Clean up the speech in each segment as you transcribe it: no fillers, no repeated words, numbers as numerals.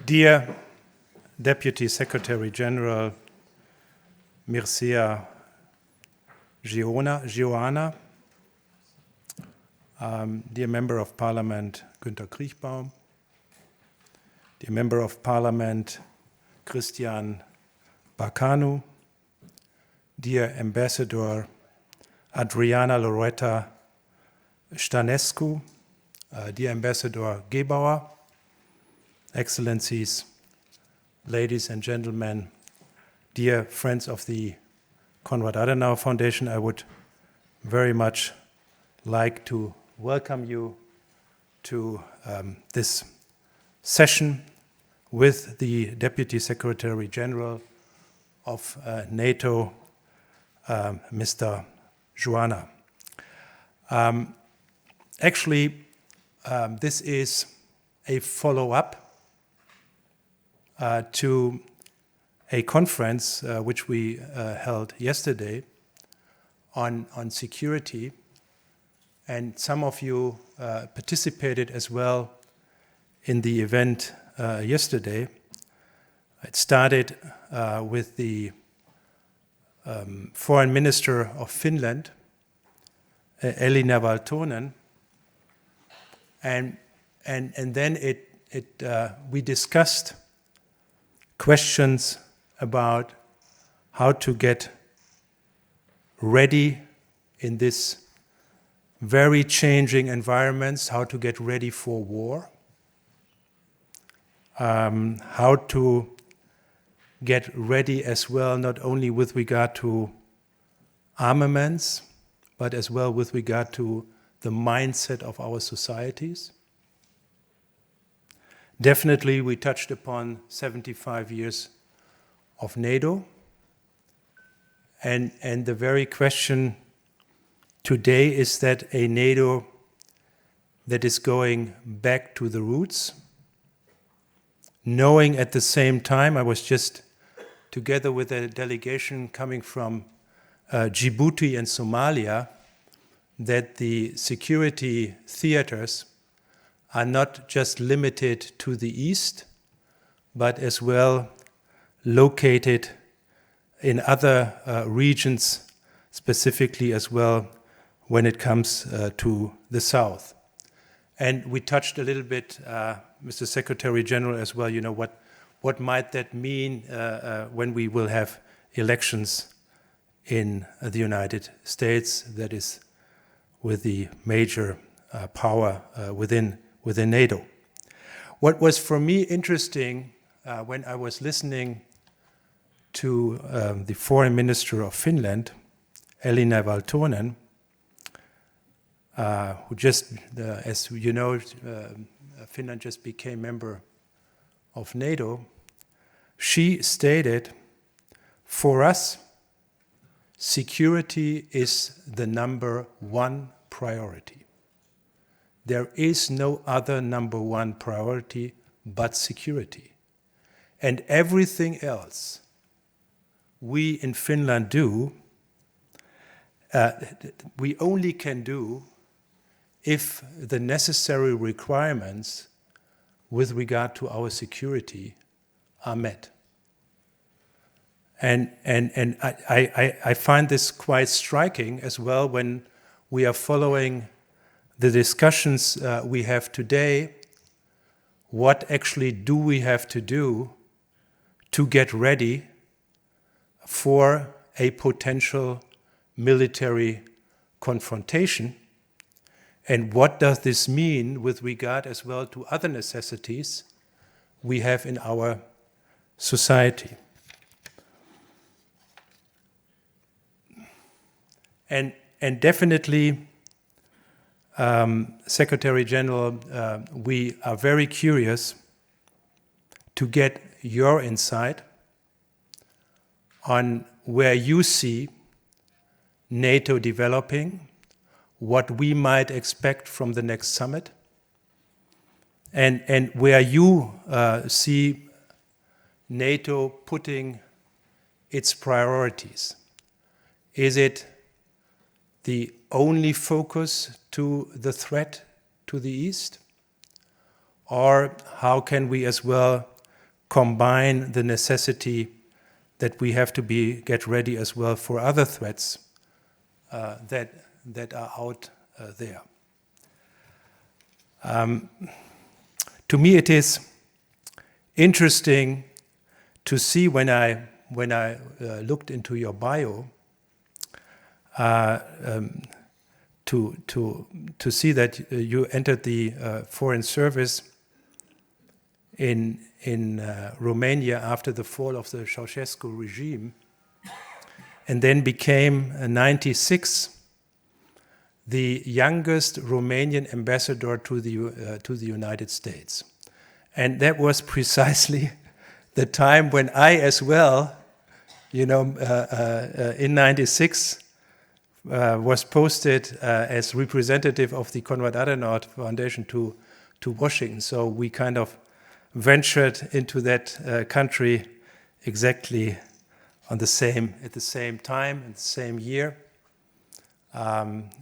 Dear Deputy Secretary General Mircea Joana, dear Member of Parliament Günter Kriechbaum, dear Member of Parliament Cristian Bacanu, dear Ambassador Adriana Loretta Stanescu, dear Ambassador Gebauer, Excellencies, ladies and gentlemen, dear friends of the Konrad-Adenauer Foundation, I would very much like to welcome you to this session with the Deputy Secretary General of NATO, Mr. Joana. This is a follow-up to a conference which we held yesterday on security, and some of you participated as well in the event yesterday. It started with the Foreign Minister of Finland, Elina Valtonen, and then we discussed questions about how to get ready in this very changing environments, how to get ready for war, how to get ready as well, not only with regard to armaments, but as well with regard to the mindset of our societies. Definitely, we touched upon 75 years of NATO, and the very question today is that a NATO that is going back to the roots, knowing at the same time, I was just together with a delegation coming from Djibouti and Somalia, that the security theaters are not just limited to the east, but as well located in other regions, specifically as well when it comes to the south. And we touched a little bit, Mr. Secretary General, as well, what might that mean when we will have elections in the United States, that is with the major power within NATO. What was for me interesting when I was listening to the Foreign Minister of Finland, Elina Valtonen, who just, as you know, Finland just became member of NATO, she stated, for us, security is the number one priority. There is no other number one priority but security. And everything else we in Finland do, we only can do if the necessary requirements with regard to our security are met. And I find this quite striking as well when we are following the discussions we have today. What actually do we have to do to get ready for a potential military confrontation? And what does this mean with regard as well to other necessities we have in our society? And definitely, Secretary General, we are very curious to get your insight on where you see NATO developing, what we might expect from the next summit, and where you see NATO putting its priorities. Is it the only focus to the threat to the east? Or how can we as well combine the necessity that we have to get ready as well for other threats that are out there. To me, it is interesting to see when I looked into your bio to see that you entered the foreign service in Romania after the fall of the Ceausescu regime, and then became 96 the youngest Romanian ambassador to the United States. And that was precisely the time when I as well, in 96, was posted as representative of the Konrad-Adenauer Foundation to Washington. So we kind of ventured into that country exactly at the same time, in the same year.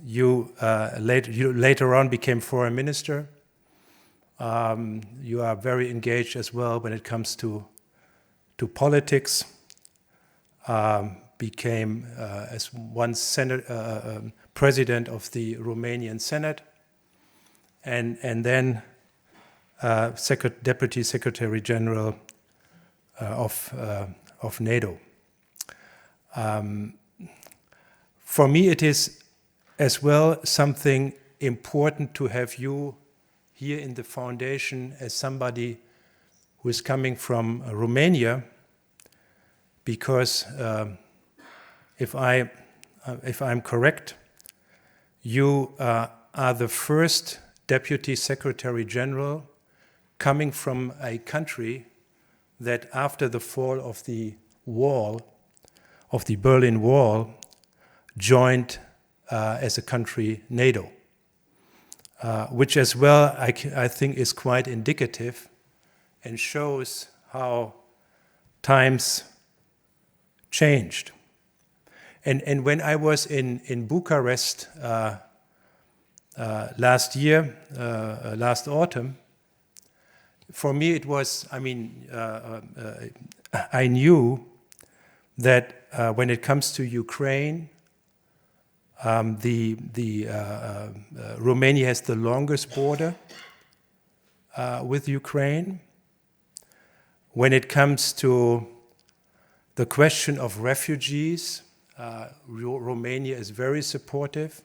You later on became foreign minister. You are very engaged as well when it comes to politics. Became as one president of the Romanian Senate, and then Deputy Secretary General of NATO. For me, it is as well something important to have you here in the foundation as somebody who is coming from Romania, because if I'm correct, you are the first Deputy Secretary General coming from a country that after the fall of the wall, of the Berlin Wall, joined as a country NATO, which as well I think is quite indicative and shows how times changed. And when I was in Bucharest last year, last autumn, for me it was, I knew that when it comes to Ukraine, Romania has the longest border with Ukraine. When it comes to the question of refugees, Romania is very supportive.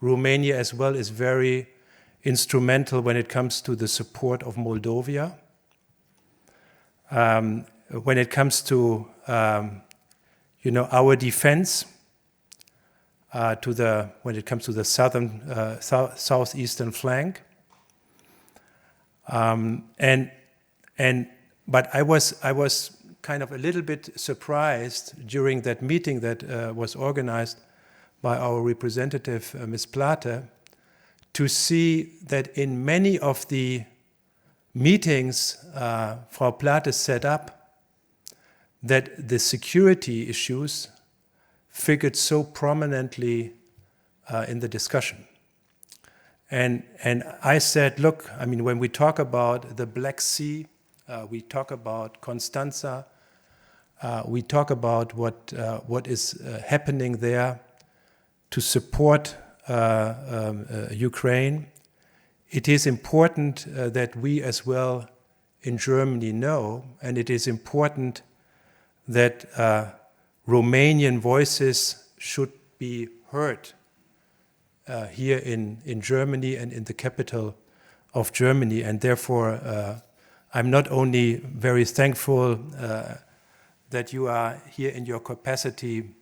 Romania as well is very instrumental when it comes to the support of Moldova. When it comes to our defense, when it comes to the southeastern flank, but I was kind of a little bit surprised during that meeting that was organized by our representative, Ms. Plate, to see that in many of the meetings Frau Plate set up, that the security issues figured so prominently in the discussion. And I said, look, when we talk about the Black Sea, we talk about Constanza, we talk about what is happening there to support Ukraine. It is important that we as well in Germany know, and it is important that Romanian voices should be heard here in Germany and in the capital of Germany. And therefore, I'm not only very thankful that you are here in your capacity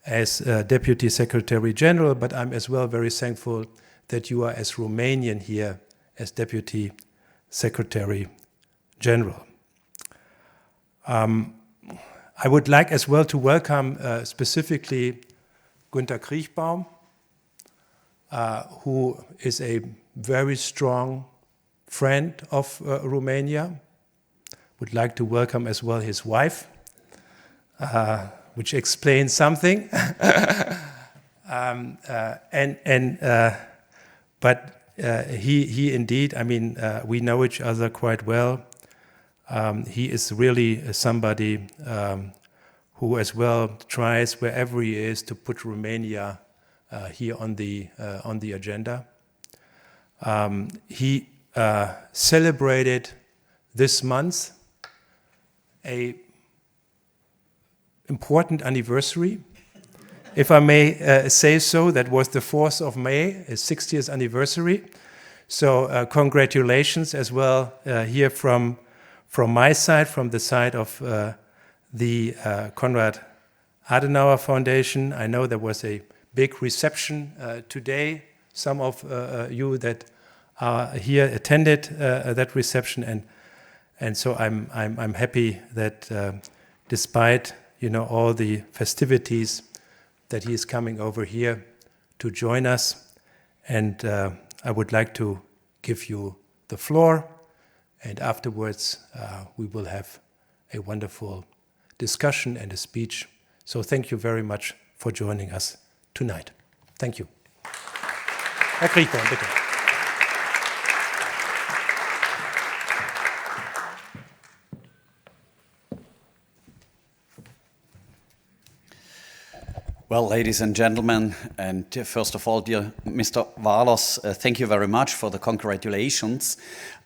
as Deputy Secretary General, but I'm as well very thankful that you are as Romanian here as Deputy Secretary General. I would like as well to welcome specifically Günter Kriechbaum, who is a very strong friend of Romania. Would like to welcome as well his wife, which explains something. But he indeed, we know each other quite well. He is really somebody who as well tries wherever he is to put Romania here on the agenda. He celebrated this month a important anniversary, if I may say so. That was the 4th of May, his 60th anniversary. So congratulations as well here from my side, from the side of the Konrad-Adenauer Foundation. I know there was a big reception today. Some of you that are here attended that reception, and so I'm happy that despite all the festivities, that he is coming over here to join us. And I would like to give you the floor, and afterwards we will have a wonderful discussion and a speech. So thank you very much for joining us tonight. Thank you. Herr Kriegborn, bitte. Well, ladies and gentlemen, and first of all, dear Mr. Wahlers, thank you very much for the congratulations.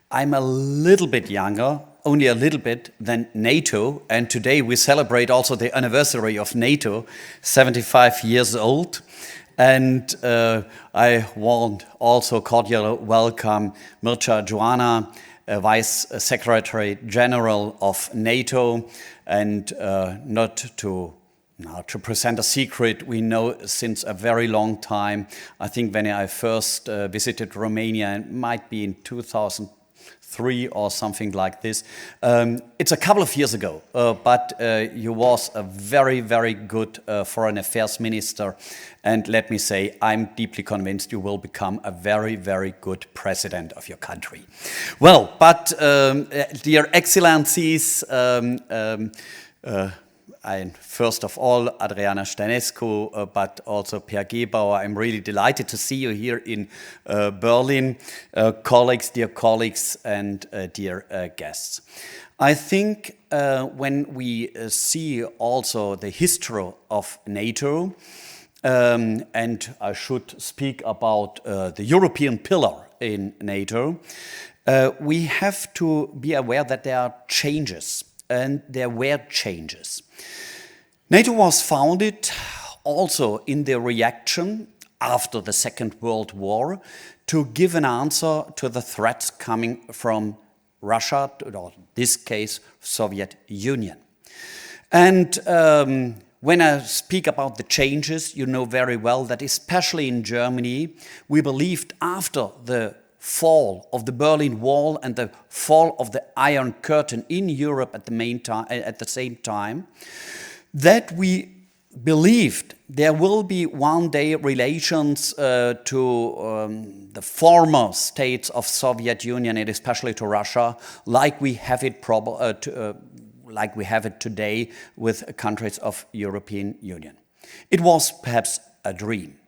I'm a little bit younger, only a little bit, than NATO, and today we celebrate also the anniversary of NATO, 75 years old. And I want also cordial welcome Mircea Joana, Vice Secretary General of NATO, and not to now, to present a secret, we know since a very long time, I think when I first visited Romania, it might be in 2003 or something like this. It's a couple of years ago, but you was a very, very good foreign affairs minister. And let me say, I'm deeply convinced you will become a very, very good president of your country. Well, but dear Excellencies, and first of all, Adriana Stănescu, but also Per Gebauer. I'm really delighted to see you here in Berlin, dear colleagues, and dear guests. I think when we see also the history of NATO, and I should speak about the European pillar in NATO, we have to be aware that there are changes, and there were changes. NATO was founded also in the reaction after the Second World War to give an answer to the threats coming from Russia, or in this case, Soviet Union. And when I speak about the changes, you know very well that especially in Germany, we believed after the fall of the Berlin Wall and the fall of the Iron Curtain in Europe at the same time, that we believed there will be one day relations to the former states of Soviet Union and especially to Russia, like we have it today with countries of European Union. It was perhaps a dream,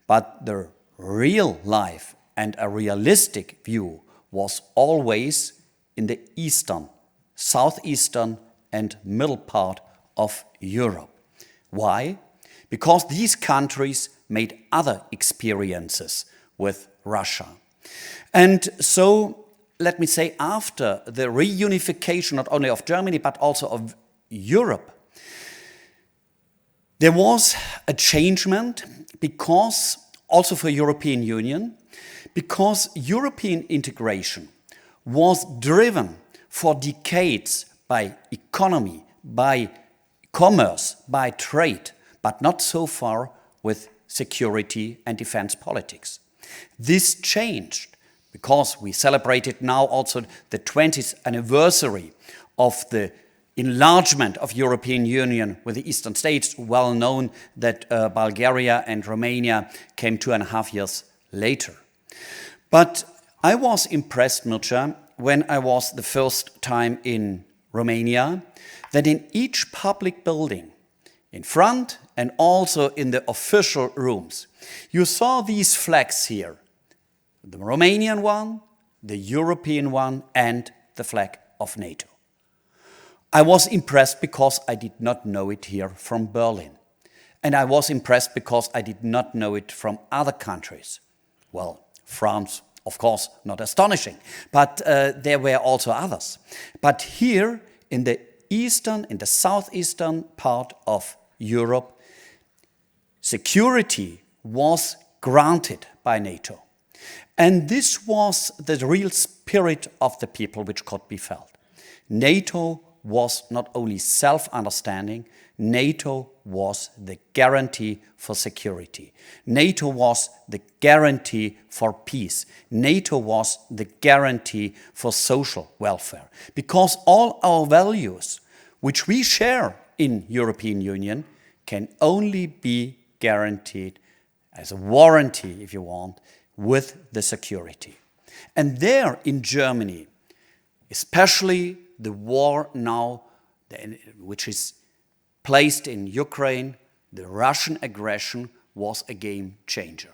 but the real life and a realistic view was always in the eastern, southeastern and middle part of Europe. Why? Because these countries made other experiences with Russia. And so, let me say, after the reunification not only of Germany but also of Europe, there was a changement because, also for European Union, because European integration was driven for decades by economy, by commerce, by trade, but not so far with security and defense politics. This changed because we celebrated now also the 20th anniversary of the enlargement of European Union with the Eastern states, well known that Bulgaria and Romania came 2.5 years later. But I was impressed, Mircea, when I was the first time in Romania, that in each public building, in front and also in the official rooms, you saw these flags here, the Romanian one, the European one, and the flag of NATO. I was impressed because I did not know it here from Berlin. And I was impressed because I did not know it from other countries. Well, France, of course, not astonishing, but there were also others. But here in the southeastern part of Europe, security was granted by NATO. And this was the real spirit of the people which could be felt. NATO was not only self-understanding, NATO was the guarantee for security. NATO was the guarantee for peace. NATO was the guarantee for social welfare. Because all our values, which we share in European Union, can only be guaranteed as a warranty, if you want, with the security. And there in Germany, especially the war now, which is placed in Ukraine, the Russian aggression was a game changer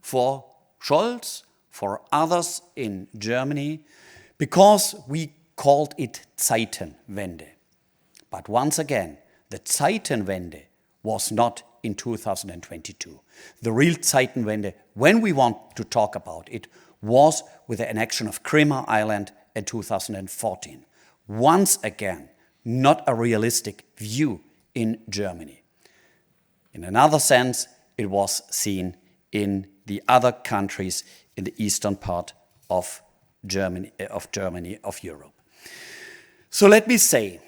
for Scholz, for others in Germany, because we called it Zeitenwende. But once again, the Zeitenwende was not in 2022. The real Zeitenwende, when we want to talk about it, was with the annexion of Crimea Island in 2014. Once again, not a realistic view in Germany. In another sense, it was seen in the other countries in the eastern part of Germany, of Europe. So let me say,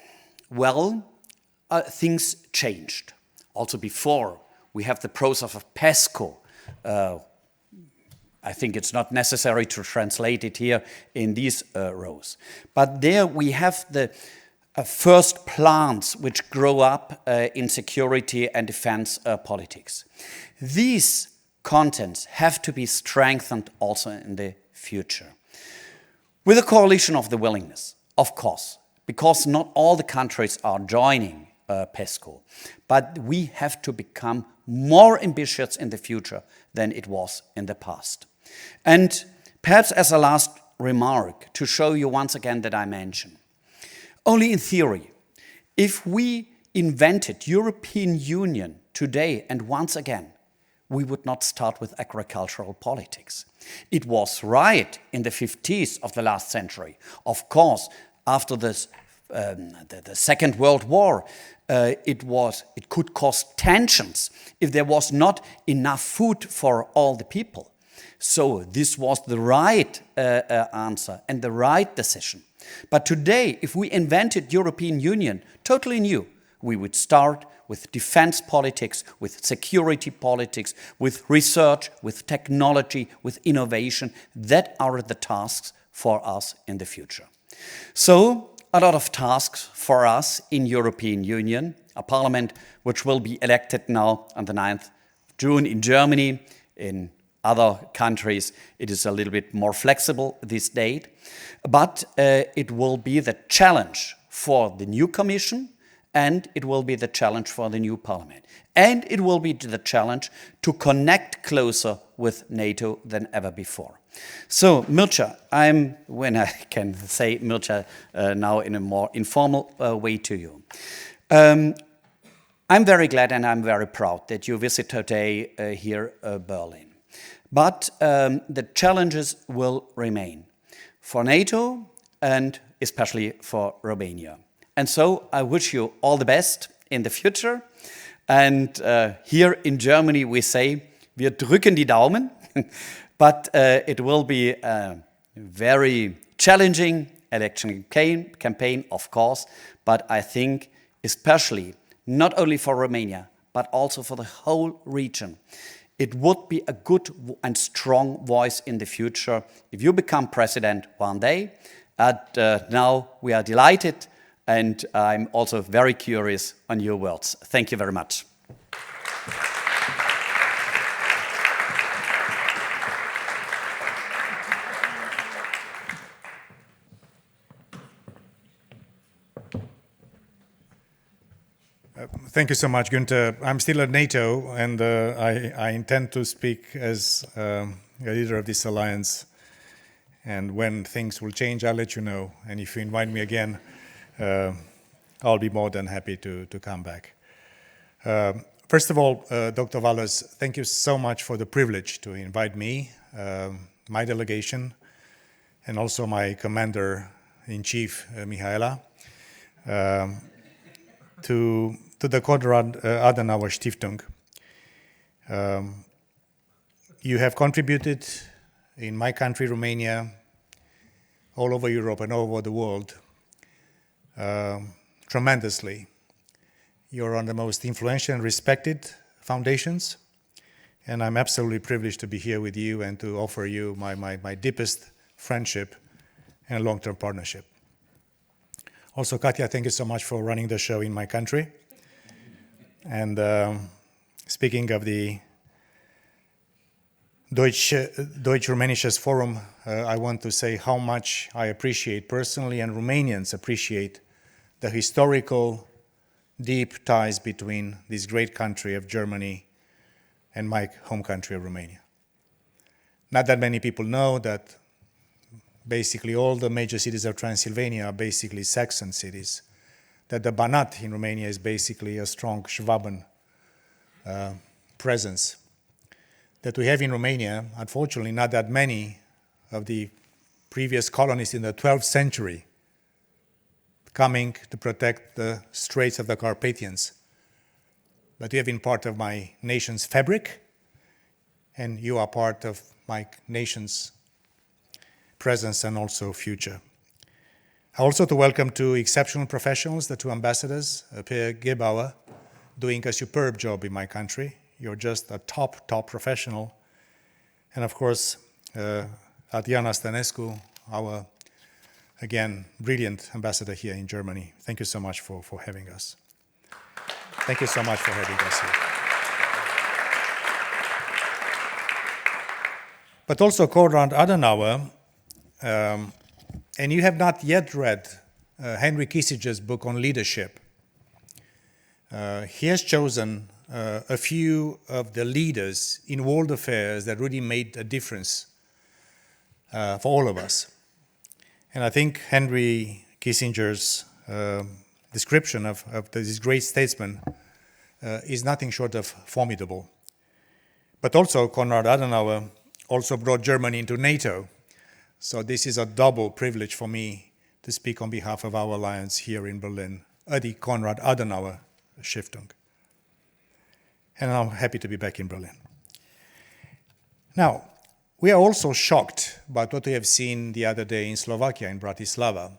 well, things changed. Also before we have the process of PESCO. I think it's not necessary to translate it here in these rows. But there we have the first plants which grow up in security and defense politics. These contents have to be strengthened also in the future. With a coalition of the willingness, of course, because not all the countries are joining PESCO, but we have to become more ambitious in the future than it was in the past. And perhaps as a last remark, to show you once again the dimension. Only in theory, if we invented European Union today and once again, we would not start with agricultural politics. It was right in the 50s of the last century. Of course, after this, the Second World War, it could cause tensions if there was not enough food for all the people. So this was the right answer and the right decision. But today, if we invented European Union totally new, we would start with defense politics, with security politics, with research, with technology, with innovation. That are the tasks for us in the future. So, a lot of tasks for us in European Union, a parliament which will be elected now on the 9th of June in Germany. In other countries, it is a little bit more flexible this date. But it will be the challenge for the new Commission, and it will be the challenge for the new Parliament. And it will be the challenge to connect closer with NATO than ever before. So, Mircea, when I can say Mircea now in a more informal way to you. I'm very glad and I'm very proud that you visit today here Berlin. But the challenges will remain for NATO and especially for Romania. And so I wish you all the best in the future. And here in Germany we say, wir drücken die Daumen. But it will be a very challenging election campaign, of course. But I think especially not only for Romania, but also for the whole region, it would be a good and strong voice in the future if you become president one day. And now we are delighted, and I'm also very curious on your words. Thank you very much. Thank you so much, Günther. I'm still at NATO, and I intend to speak as a leader of this alliance. And when things will change, I'll let you know. And if you invite me again, I'll be more than happy to come back. First of all, Dr. Wallace, thank you so much for the privilege to invite me, my delegation, and also my Commander-in-Chief, Michaela, to the Konrad-Adenauer-Stiftung. You have contributed in my country, Romania, all over Europe and all over the world, tremendously. You're on the most influential and respected foundations, and I'm absolutely privileged to be here with you and to offer you my deepest friendship and long-term partnership. Also, Katja, thank you so much for running the show in my country. And speaking of the Deutsch-Rumänisches Forum, I want to say how much I appreciate personally, and Romanians appreciate, the historical, deep ties between this great country of Germany and my home country of Romania. Not that many people know that basically all the major cities of Transylvania are basically Saxon cities, that the Banat in Romania is basically a strong Schwaben presence, that we have in Romania, unfortunately, not that many of the previous colonists in the 12th century coming to protect the Straits of the Carpathians. But you have been part of my nation's fabric, and you are part of my nation's presence and also future. Also to welcome two exceptional professionals, the two ambassadors, Per Gebauer, doing a superb job in my country. You're just a top professional. And of course, Adriana Stănescu, our, again, brilliant ambassador here in Germany. Thank you so much for having us. Thank you so much for having us here. But also Konrad-Adenauer, and you have not yet read Henry Kissinger's book on leadership. He has chosen a few of the leaders in world affairs that really made a difference for all of us. And I think Henry Kissinger's description of this great statesman is nothing short of formidable. But also Konrad-Adenauer also brought Germany into NATO. So this is a double privilege for me to speak on behalf of our alliance here in Berlin at the Konrad-Adenauer-Stiftung. And I'm happy to be back in Berlin. Now, we are also shocked by what we have seen the other day in Slovakia, in Bratislava.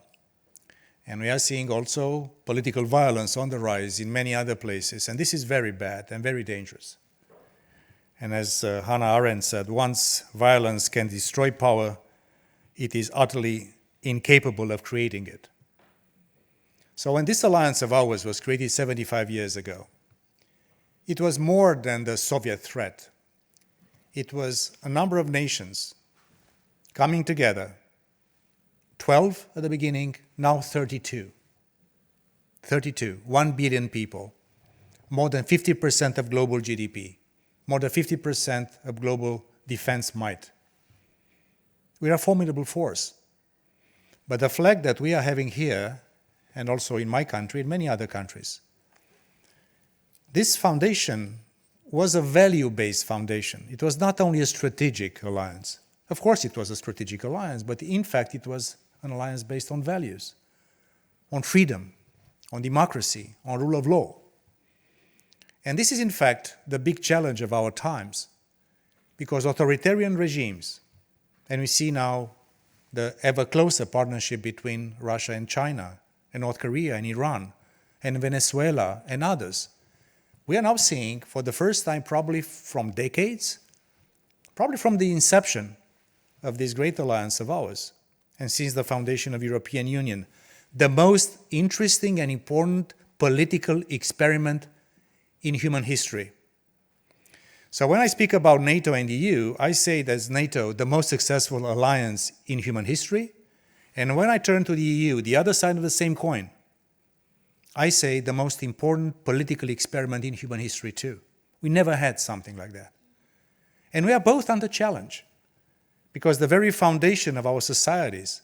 And we are seeing also political violence on the rise in many other places. And this is very bad and very dangerous. And as Hannah Arendt said, once violence can destroy power, it is utterly incapable of creating it. So when this alliance of ours was created 75 years ago, it was more than the Soviet threat. It was a number of nations coming together, 12 at the beginning, now 32. 32, 1 billion people, more than 50% of global GDP, more than 50% of global defense might. We are a formidable force. But the flag that we are having here, and also in my country, in many other countries, this foundation was a value-based foundation. It was not only a strategic alliance. Of course it was a strategic alliance, but in fact it was an alliance based on values, on freedom, on democracy, on rule of law. And this is in fact the big challenge of our times, because authoritarian regimes, and we see now the ever closer partnership between Russia and China, and North Korea and Iran, and Venezuela and others, we are now seeing for the first time, probably from decades, probably from the inception of this great alliance of ours, and since the foundation of the European Union, the most interesting and important political experiment in human history. So when I speak about NATO and the EU, I say that NATO, the most successful alliance in human history, and when I turn to the EU, the other side of the same coin, I say the most important political experiment in human history too. We never had something like that. And we are both under challenge, because the very foundation of our societies,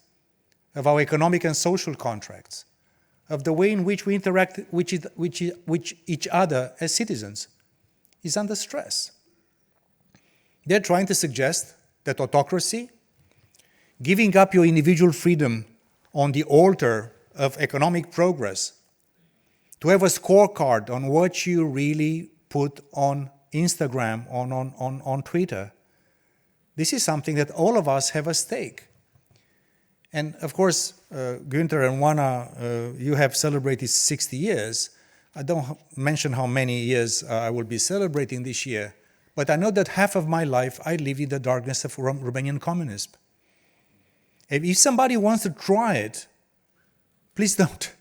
of our economic and social contracts, of the way in which we interact with each other as citizens is under stress. They're trying to suggest that autocracy, giving up your individual freedom on the altar of economic progress, to have a scorecard on what you really put on Instagram, on Twitter, this is something that all of us have a stake. And of course, Günther and Juana, you have celebrated 60 years. I don't mention how many years I will be celebrating this year, but I know that half of my life I lived in the darkness of Romanian communism. If somebody wants to try it, please don't.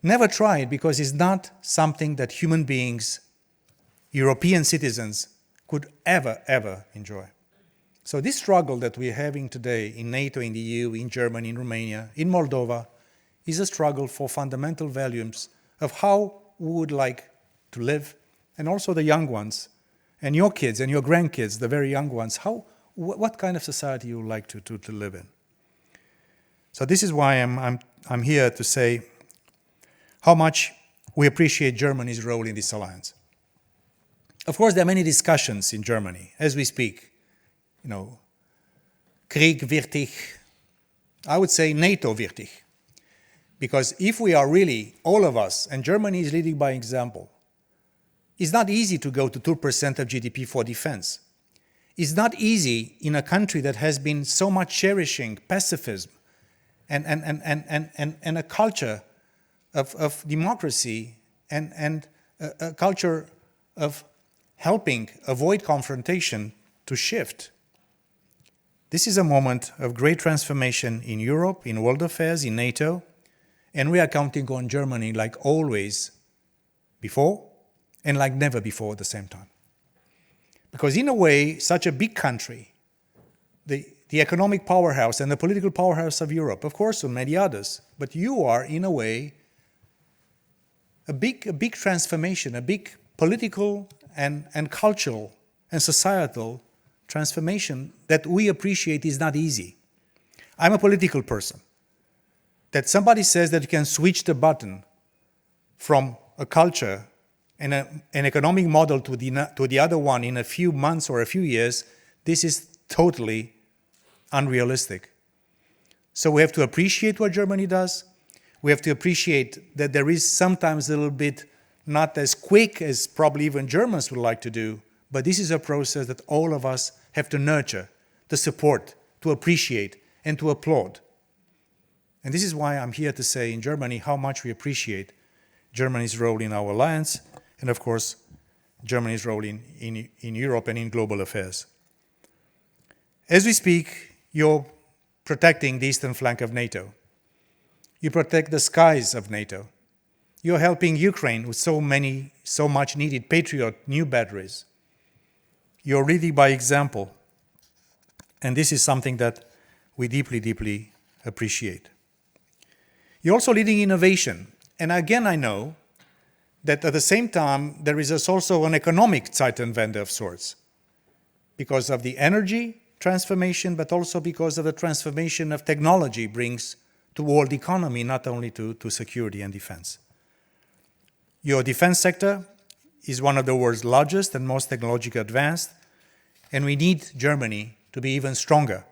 Never try it, because it's not something that human beings, European citizens, could ever enjoy. So this struggle that we're having today in NATO, in the EU, in Germany, in Romania, in Moldova, is a struggle for fundamental values of how we would like to live, and also the young ones, and your kids and your grandkids, the very young ones, what kind of society you would like to live in. So this is why I'm here to say how much we appreciate Germany's role in this alliance. Of course, there are many discussions in Germany as we speak. You know, Krieg wichtig, I would say NATO wichtig. Because if we are really, all of us, and Germany is leading by example, it's not easy to go to 2% of GDP for defense. It's not easy in a country that has been so much cherishing pacifism and a culture of democracy and a culture of helping avoid confrontation to shift. This is a moment of great transformation in Europe, in world affairs, in NATO, and we are counting on Germany like always before and like never before at the same time. Because in a way, such a big country, the economic powerhouse and the political powerhouse of Europe, of course, and many others, but you are, in a way, a big transformation, a big political and cultural and societal transformation that we appreciate is not easy. I'm a political person. That somebody says that you can switch the button from a culture and an economic model to the other one in a few months or a few years, this is totally unrealistic. So we have to appreciate what Germany does. We have to appreciate that there is sometimes a little bit not as quick as probably even Germans would like to do, but this is a process that all of us have to nurture, to support, to appreciate, and to applaud. And this is why I'm here to say in Germany how much we appreciate Germany's role in our alliance, and of course, Germany's role in Europe and in global affairs. As we speak, you're protecting the eastern flank of NATO. You protect the skies of NATO. You're helping Ukraine with so much needed Patriot new batteries. You're leading by example. And this is something that we deeply appreciate. You're also leading innovation. And again, I know that at the same time, there is also an economic Zeitenwende of sorts because of the energy transformation, but also because of the transformation of technology brings to world economy, not only to security and defense. Your defense sector is one of the world's largest and most technologically advanced, and we need Germany to be even stronger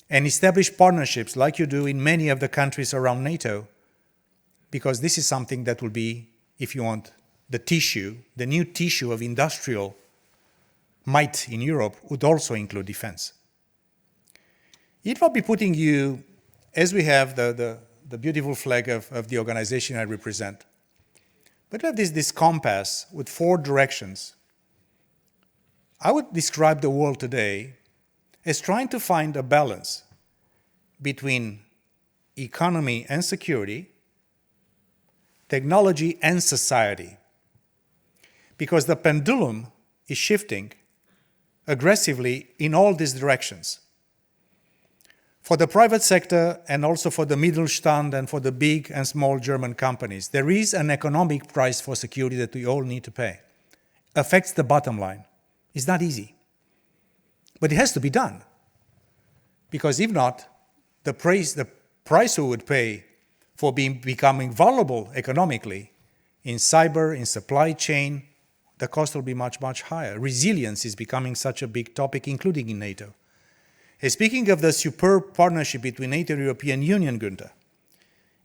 and establish partnerships like you do in many of the countries around NATO, because this is something that will be, if you want, the new tissue of industrial might in Europe would also include defense. It will be putting you, as we have the beautiful flag of the organization I represent, but we have this compass with 4 directions. I would describe the world today as trying to find a balance between economy and security, technology and society, because the pendulum is shifting aggressively in all these directions. For the private sector and also for the Mittelstand and for the big and small German companies, there is an economic price for security that we all need to pay. Affects the bottom line. It's not easy. But it has to be done. Because if not, the price we would pay for becoming vulnerable economically in cyber, in supply chain, the cost will be much, much higher. Resilience is becoming such a big topic, including in NATO. And speaking of the superb partnership between NATO and European Union, Günther,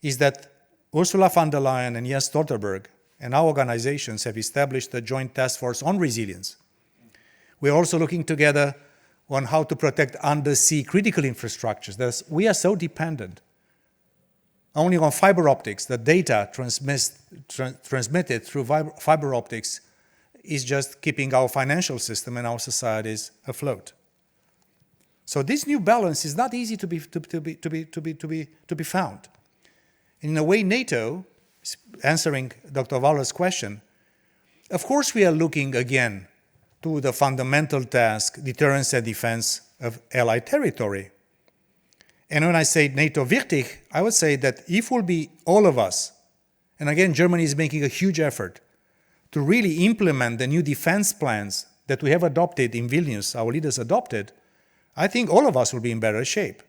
is that Ursula von der Leyen and Jens Stoltenberg and our organizations have established a joint task force on resilience. We're also looking together on how to protect undersea critical infrastructures. We are so dependent only on fiber optics. The data transmitted through fiber optics is just keeping our financial system and our societies afloat. So this new balance is not easy to be found. In a way, NATO, answering Dr. Waller's question, of course we are looking again to the fundamental task, deterrence and defense of allied territory. And when I say NATO wichtig, I would say that if will be all of us, and again, Germany is making a huge effort to really implement the new defense plans that we have adopted in Vilnius, our leaders adopted, I think all of us will be in better shape.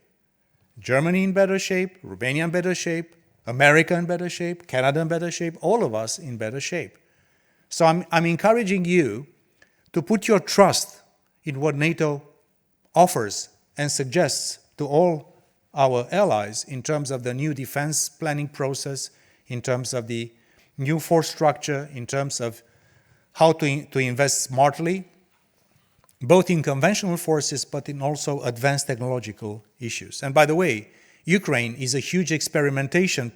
Germany in better shape, Romania in better shape, America in better shape, Canada in better shape, all of us in better shape. So I'm encouraging you to put your trust in what NATO offers and suggests to all our allies in terms of the new defense planning process, in terms of the new force structure, in terms of how to invest smartly, both in conventional forces but in also advanced technological issues. And by the way, Ukraine is a huge experimentation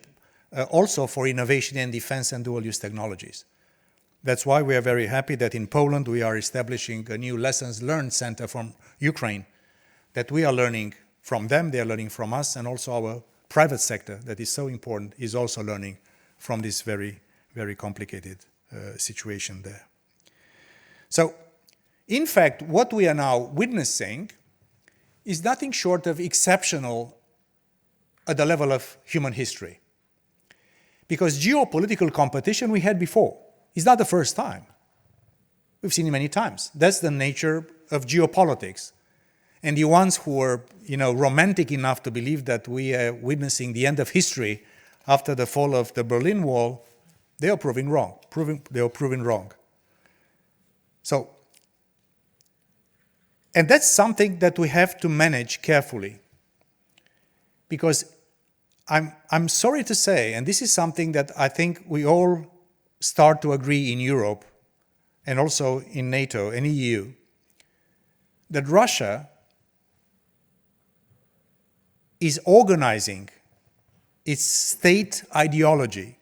also for innovation in defense and dual-use technologies. That's why we are very happy that in Poland we are establishing a new lessons learned center from Ukraine, that we are learning from them, they are learning from us, and also our private sector that is so important is also learning from this very, very complicated situation there. So, in fact, what we are now witnessing is nothing short of exceptional at the level of human history. Because geopolitical competition we had before. It's not the first time. We've seen it many times. That's the nature of geopolitics. And the ones who are, romantic enough to believe that we are witnessing the end of history after the fall of the Berlin Wall, they are proving wrong. They are proving wrong. So, and that's something that we have to manage carefully. Because I'm sorry to say, and this is something that I think we all start to agree in Europe and also in NATO and EU, that Russia is organizing its state ideology,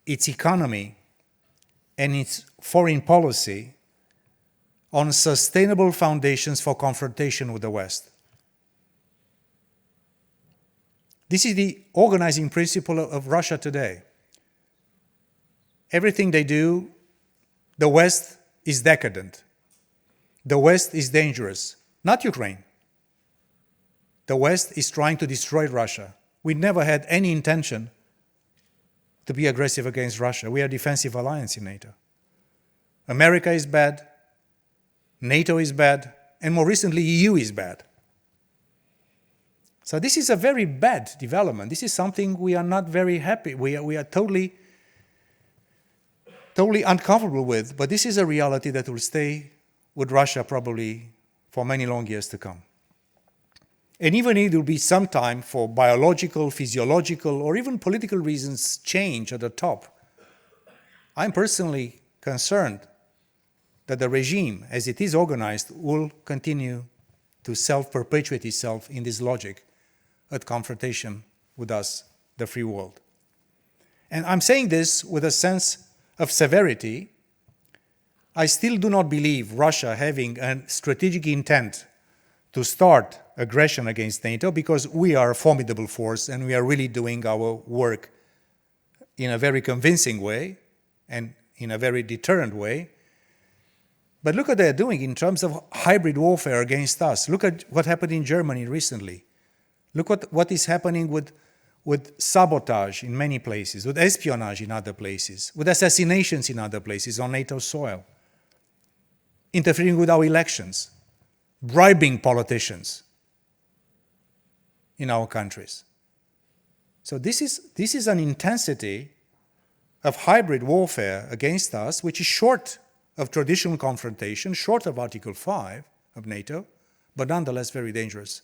its economy, and its foreign policy on sustainable foundations for confrontation with the West. This is the organizing principle of Russia today. Everything they do, the West is decadent. The West is dangerous, not Ukraine. The West is trying to destroy Russia. We never had any intention to be aggressive against Russia. We are a defensive alliance in NATO. America is bad, NATO is bad, and more recently, EU is bad. So this is a very bad development. This is something we are not very happy. We are totally uncomfortable with, but this is a reality that will stay with Russia probably for many long years to come. And even if there will be some time for biological, physiological, or even political reasons change at the top, I'm personally concerned that the regime, as it is organized, will continue to self-perpetuate itself in this logic at confrontation with us, the free world. And I'm saying this with a sense of severity. I still do not believe Russia having a strategic intent to start aggression against NATO, because we are a formidable force and we are really doing our work in a very convincing way and in a very deterrent way. But look what they're doing in terms of hybrid warfare against us. Look at what happened in Germany recently. Look what is happening with sabotage in many places, with espionage in other places, with assassinations in other places on NATO soil, interfering with our elections, bribing politicians in our countries. So this is an intensity of hybrid warfare against us, which is short of traditional confrontation, short of Article 5 of NATO, but nonetheless very dangerous.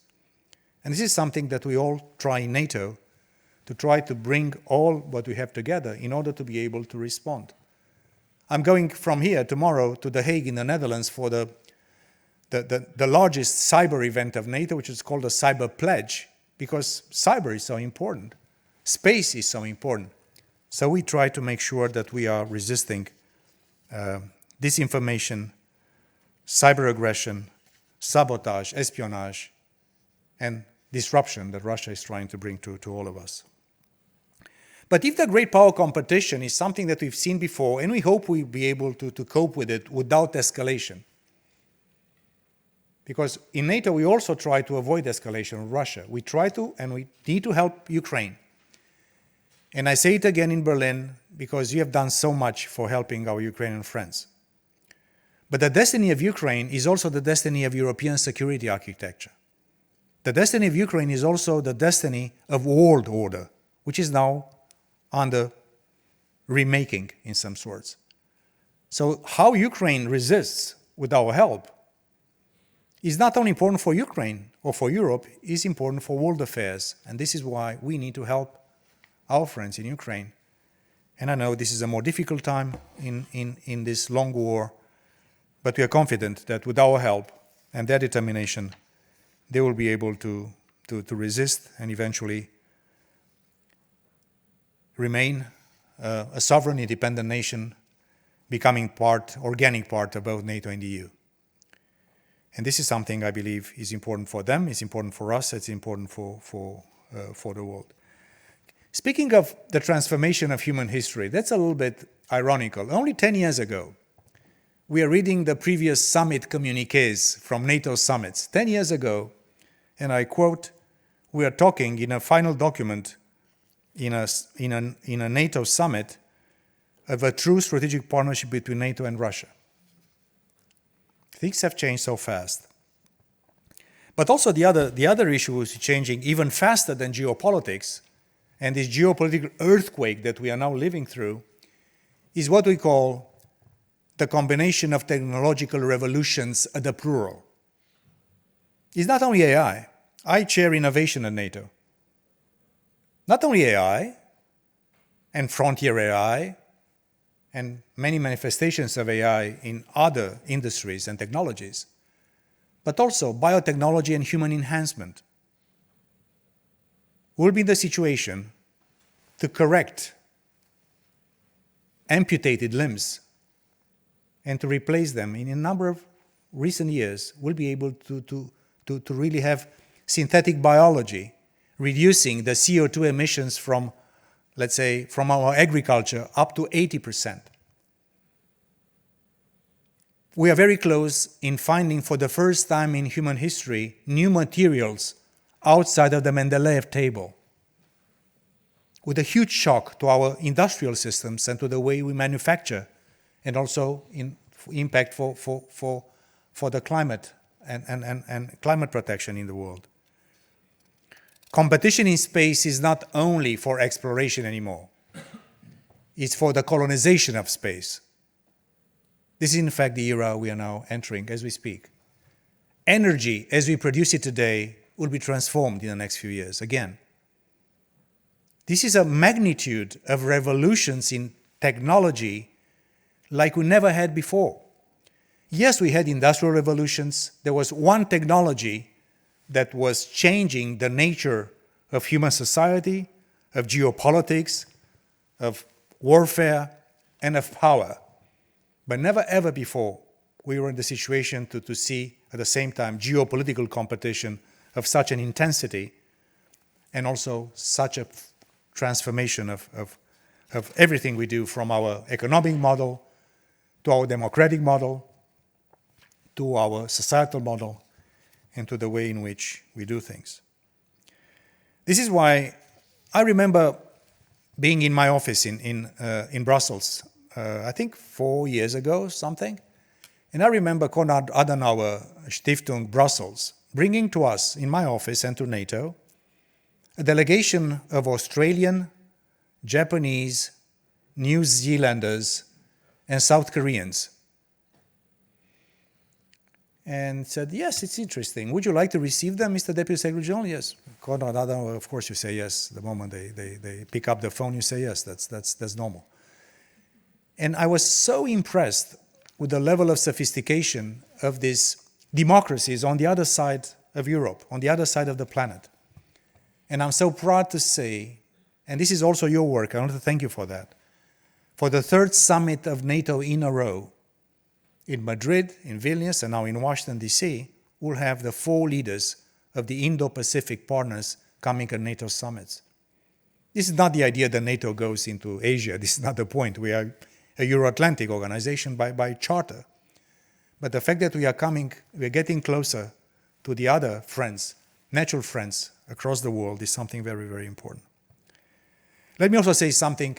And this is something that we all try in NATO, to try to bring all what we have together in order to be able to respond. I'm going from here tomorrow to The Hague in the Netherlands for the largest cyber event of NATO, which is called the Cyber Pledge, because cyber is so important. Space is so important. So we try to make sure that we are resisting disinformation, cyber aggression, sabotage, espionage, and disruption that Russia is trying to bring to all of us. But if the great power competition is something that we've seen before, and we hope we'll be able to cope with it without escalation, because in NATO we also try to avoid escalation of Russia. We try to, and we need to help Ukraine. And I say it again in Berlin, because you have done so much for helping our Ukrainian friends. But the destiny of Ukraine is also the destiny of European security architecture. The destiny of Ukraine is also the destiny of world order, which is now under remaking in some sorts. So how Ukraine resists with our help is not only important for Ukraine or for Europe, it's important for world affairs. And this is why we need to help our friends in Ukraine. And I know this is a more difficult time in this long war, but we are confident that with our help and their determination, they will be able to resist and eventually remain a sovereign, independent nation, becoming organic part of both NATO and the EU. And this is something I believe is important for them, it's important for us, it's important for the world. Speaking of the transformation of human history, that's a little bit ironical. Only 10 years ago, we are reading the previous summit communiques from NATO summits. 10 years ago, and I quote, we are talking in a final document in a NATO summit of a true strategic partnership between NATO and Russia. Things have changed so fast. But also the other issue is changing even faster than geopolitics, and this geopolitical earthquake that we are now living through is what we call the combination of technological revolutions at the plural. It's not only AI. I chair innovation at NATO. Not only AI and frontier AI and many manifestations of AI in other industries and technologies, but also biotechnology and human enhancement. We'll be in the situation to correct amputated limbs and to replace them in a number of recent years. We'll be able to really have synthetic biology, reducing the CO2 emissions from, let's say, from our agriculture up to 80%. We are very close in finding for the first time in human history new materials outside of the Mendeleev table, with a huge shock to our industrial systems and to the way we manufacture, and also impact for the climate and climate protection in the world. Competition in space is not only for exploration anymore. It's for the colonization of space. This is in fact the era we are now entering as we speak. Energy, as we produce it today, will be transformed in the next few years again. This is a magnitude of revolutions in technology like we never had before. Yes, we had industrial revolutions. There was one technology that was changing the nature of human society, of geopolitics, of warfare, and of power. But never ever before we were in the situation to see at the same time geopolitical competition of such an intensity and also such a transformation of everything we do, from our economic model to our democratic model to our societal model and to the way in which we do things. This is why I remember being in my office in Brussels, I think 4 years ago, something. And I remember Konrad-Adenauer-Stiftung Brussels bringing to us, in my office and to NATO, a delegation of Australian, Japanese, New Zealanders, and South Koreans. And said, yes, it's interesting. Would you like to receive them, Mr. Deputy Secretary General? Yes. Konrad-Adenauer, of course, you say yes. The moment they pick up the phone, you say yes. That's normal. And I was so impressed with the level of sophistication of these democracies on the other side of Europe, on the other side of the planet. And I'm so proud to say, and this is also your work, I want to thank you for that, for the third summit of NATO in a row, in Madrid, in Vilnius, and now in Washington, D.C., we'll have the 4 leaders of the Indo-Pacific partners coming at NATO summits. This is not the idea that NATO goes into Asia. This is not the point. We are a Euro-Atlantic organization by charter. But the fact that we are getting closer to the other friends, natural friends across the world, is something very, very important. Let me also say something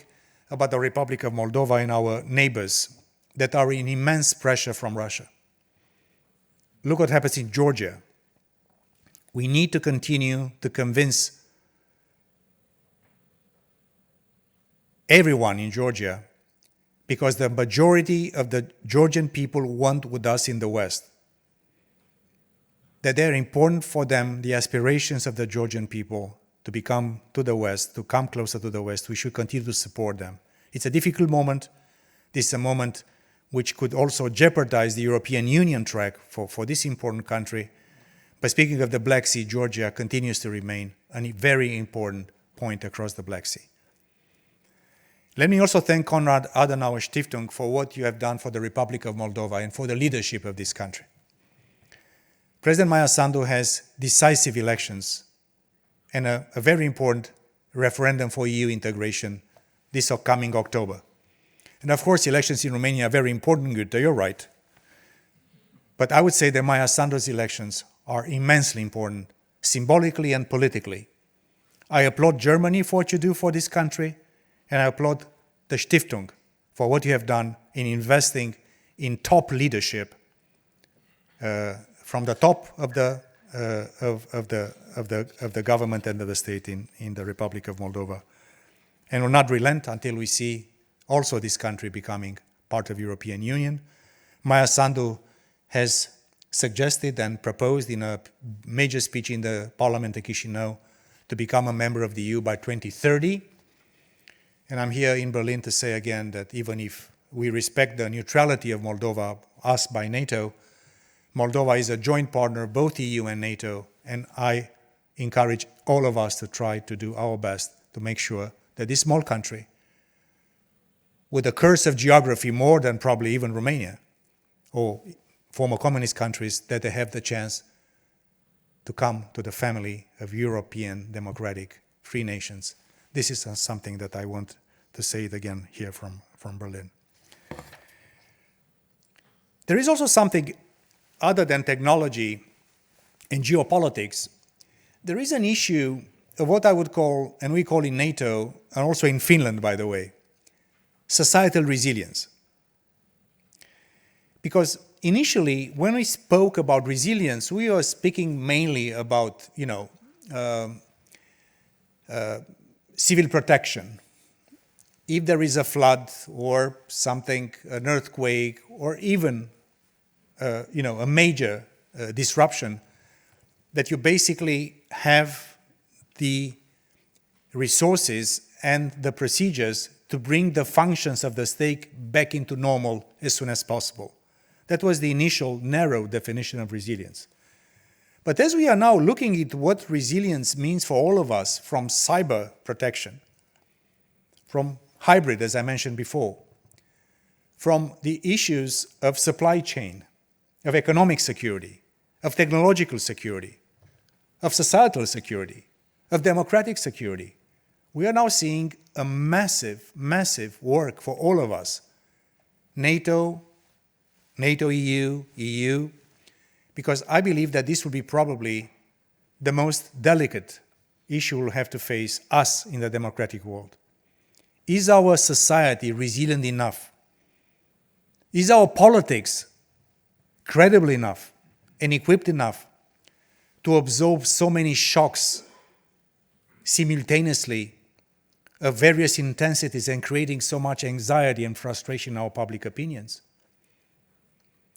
about the Republic of Moldova and our neighbors that are in immense pressure from Russia. Look what happens in Georgia. We need to continue to convince everyone in Georgia, because the majority of the Georgian people want with us in the West, that they're important for them, the aspirations of the Georgian people to become to the West, to come closer to the West. We should continue to support them. It's a difficult moment. This is a moment which could also jeopardize the European Union track for this important country. But speaking of the Black Sea, Georgia continues to remain a very important point across the Black Sea. Let me also thank Konrad-Adenauer-Stiftung for what you have done for the Republic of Moldova and for the leadership of this country. President Maia Sandu has decisive elections and a very important referendum for EU integration this upcoming October. And of course, elections in Romania are very important, Goethe, you're right. But I would say that Maia Sandu's elections are immensely important, symbolically and politically. I applaud Germany for what you do for this country, and I applaud the Stiftung for what you have done in investing in top leadership from the top of the government and of the state in the Republic of Moldova. And will not relent until we see also this country becoming part of European Union. Maia Sandu has suggested and proposed in a major speech in the Parliament of Chisinau to become a member of the EU by 2030. And I'm here in Berlin to say again that even if we respect the neutrality of Moldova, us by NATO, Moldova is a joint partner of both EU and NATO, and I encourage all of us to try to do our best to make sure that this small country, with the curse of geography more than probably even Romania or former communist countries, that they have the chance to come to the family of European democratic free nations. This is something that I want to say it again here from Berlin. There is also something other than technology and geopolitics. There is an issue of what I would call, and we call in NATO, and also in Finland, by the way, societal resilience. Because initially, when we spoke about resilience, we were speaking mainly about, civil protection. If there is a flood or something, an earthquake, or even, a major disruption, that you basically have the resources and the procedures to bring the functions of the state back into normal as soon as possible. That was the initial narrow definition of resilience. But as we are now looking at what resilience means for all of us, from cyber protection, from hybrid, as I mentioned before, from the issues of supply chain, of economic security, of technological security, of societal security, of democratic security, we are now seeing a massive, massive work for all of us. NATO, EU, because I believe that this will be probably the most delicate issue we'll have to face, us in the democratic world. Is our society resilient enough? Is our politics credible enough and equipped enough to absorb so many shocks simultaneously of various intensities and creating so much anxiety and frustration in our public opinions.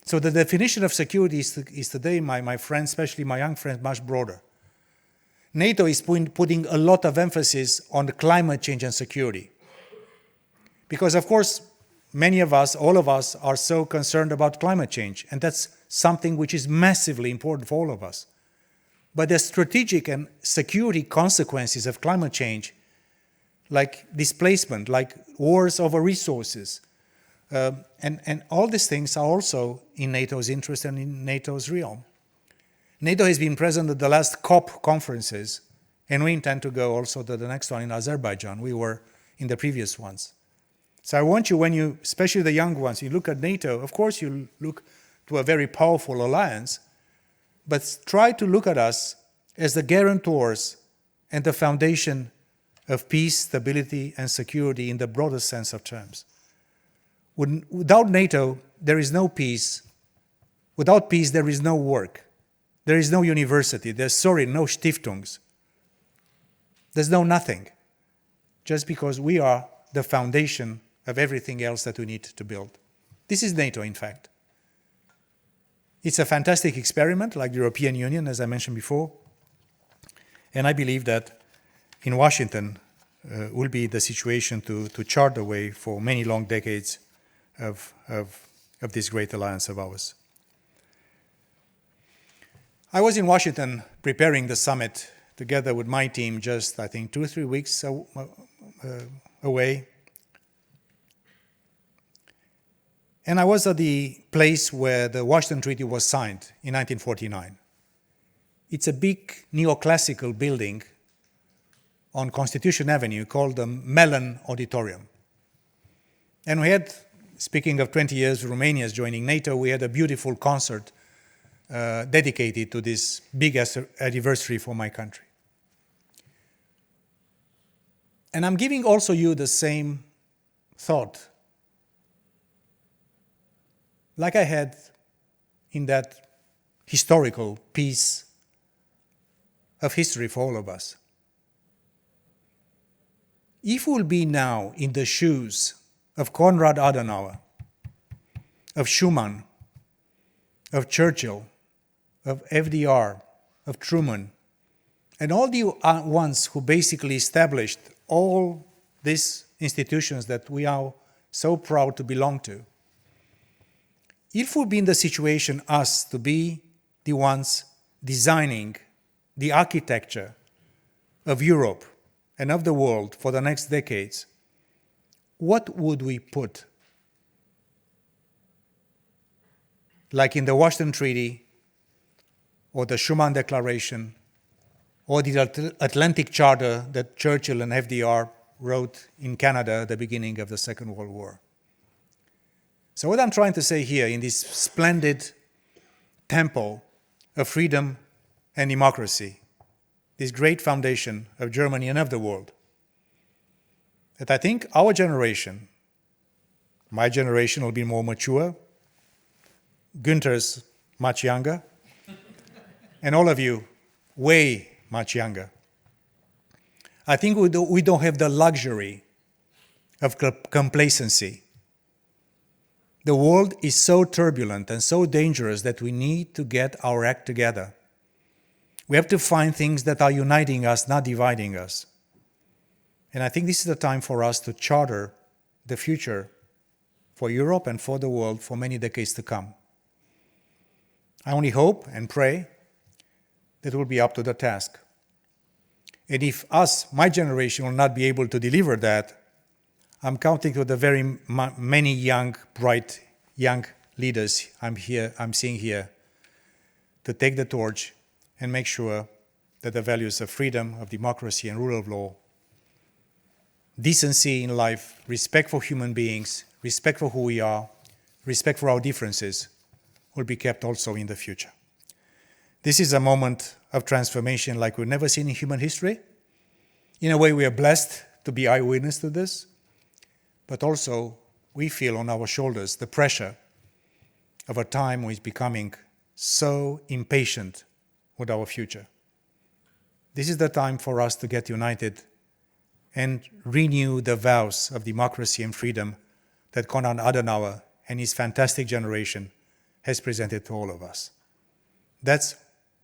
So the definition of security is today, my friends, especially my young friends, much broader. NATO is putting a lot of emphasis on climate change and security. Because, of course, many of us, all of us, are so concerned about climate change, and that's something which is massively important for all of us. But the strategic and security consequences of climate change, like displacement, like wars over resources, and all these things are also in NATO's interest and in NATO's realm. NATO has been present at the last COP conferences, and we intend to go also to the next one in Azerbaijan. We were in the previous ones. So I want you, when you, especially the young ones, you look at NATO, of course you look to a very powerful alliance, but try to look at us as the guarantors and the foundation of peace, stability, and security in the broadest sense of terms. Without NATO, there is no peace. Without peace, there is no work. There is no university. There's, no Stiftungs. There's no nothing. Just because we are the foundation of everything else that we need to build. This is NATO, in fact. It's a fantastic experiment, like the European Union, as I mentioned before. And I believe that in Washington will be the situation to chart the way for many long decades of this great alliance of ours. I was in Washington preparing the summit together with my team just, I think, 2 or 3 weeks away. And I was at the place where the Washington Treaty was signed in 1949. It's a big neoclassical building on Constitution Avenue called the Mellon Auditorium. And we had, speaking of 20 years Romania's joining NATO, we had a beautiful concert dedicated to this big anniversary for my country. And I'm giving also you the same thought like I had in that historical piece of history for all of us. If we'll be now in the shoes of Konrad-Adenauer, of Schuman, of Churchill, of FDR, of Truman, and all the ones who basically established all these institutions that we are so proud to belong to, if we'll be in the situation, us, to be the ones designing the architecture of Europe and of the world for the next decades, what would we put? Like in the Washington Treaty, or the Schuman Declaration, or the Atlantic Charter that Churchill and FDR wrote in Canada at the beginning of the Second World War. So what I'm trying to say here in this splendid temple of freedom and democracy, this great foundation of Germany and of the world, that I think our generation, my generation will be more mature, Günther's much younger, and all of you way much younger. I think we don't have the luxury of complacency. The world is so turbulent and so dangerous that we need to get our act together. We have to find things that are uniting us, not dividing us. And I think this is the time for us to charter the future for Europe and for the world for many decades to come. I only hope and pray that we'll be up to the task. And if us, my generation, will not be able to deliver that, I'm counting on the very many young, bright, young leaders I'm seeing here to take the torch and make sure that the values of freedom, of democracy and rule of law, decency in life, respect for human beings, respect for who we are, respect for our differences, will be kept also in the future. This is a moment of transformation like we've never seen in human history. In a way, we are blessed to be eyewitness to this, but also we feel on our shoulders the pressure of a time which is becoming so impatient with our future. This is the time for us to get united and renew the vows of democracy and freedom that Konrad Adenauer and his fantastic generation has presented to all of us. That's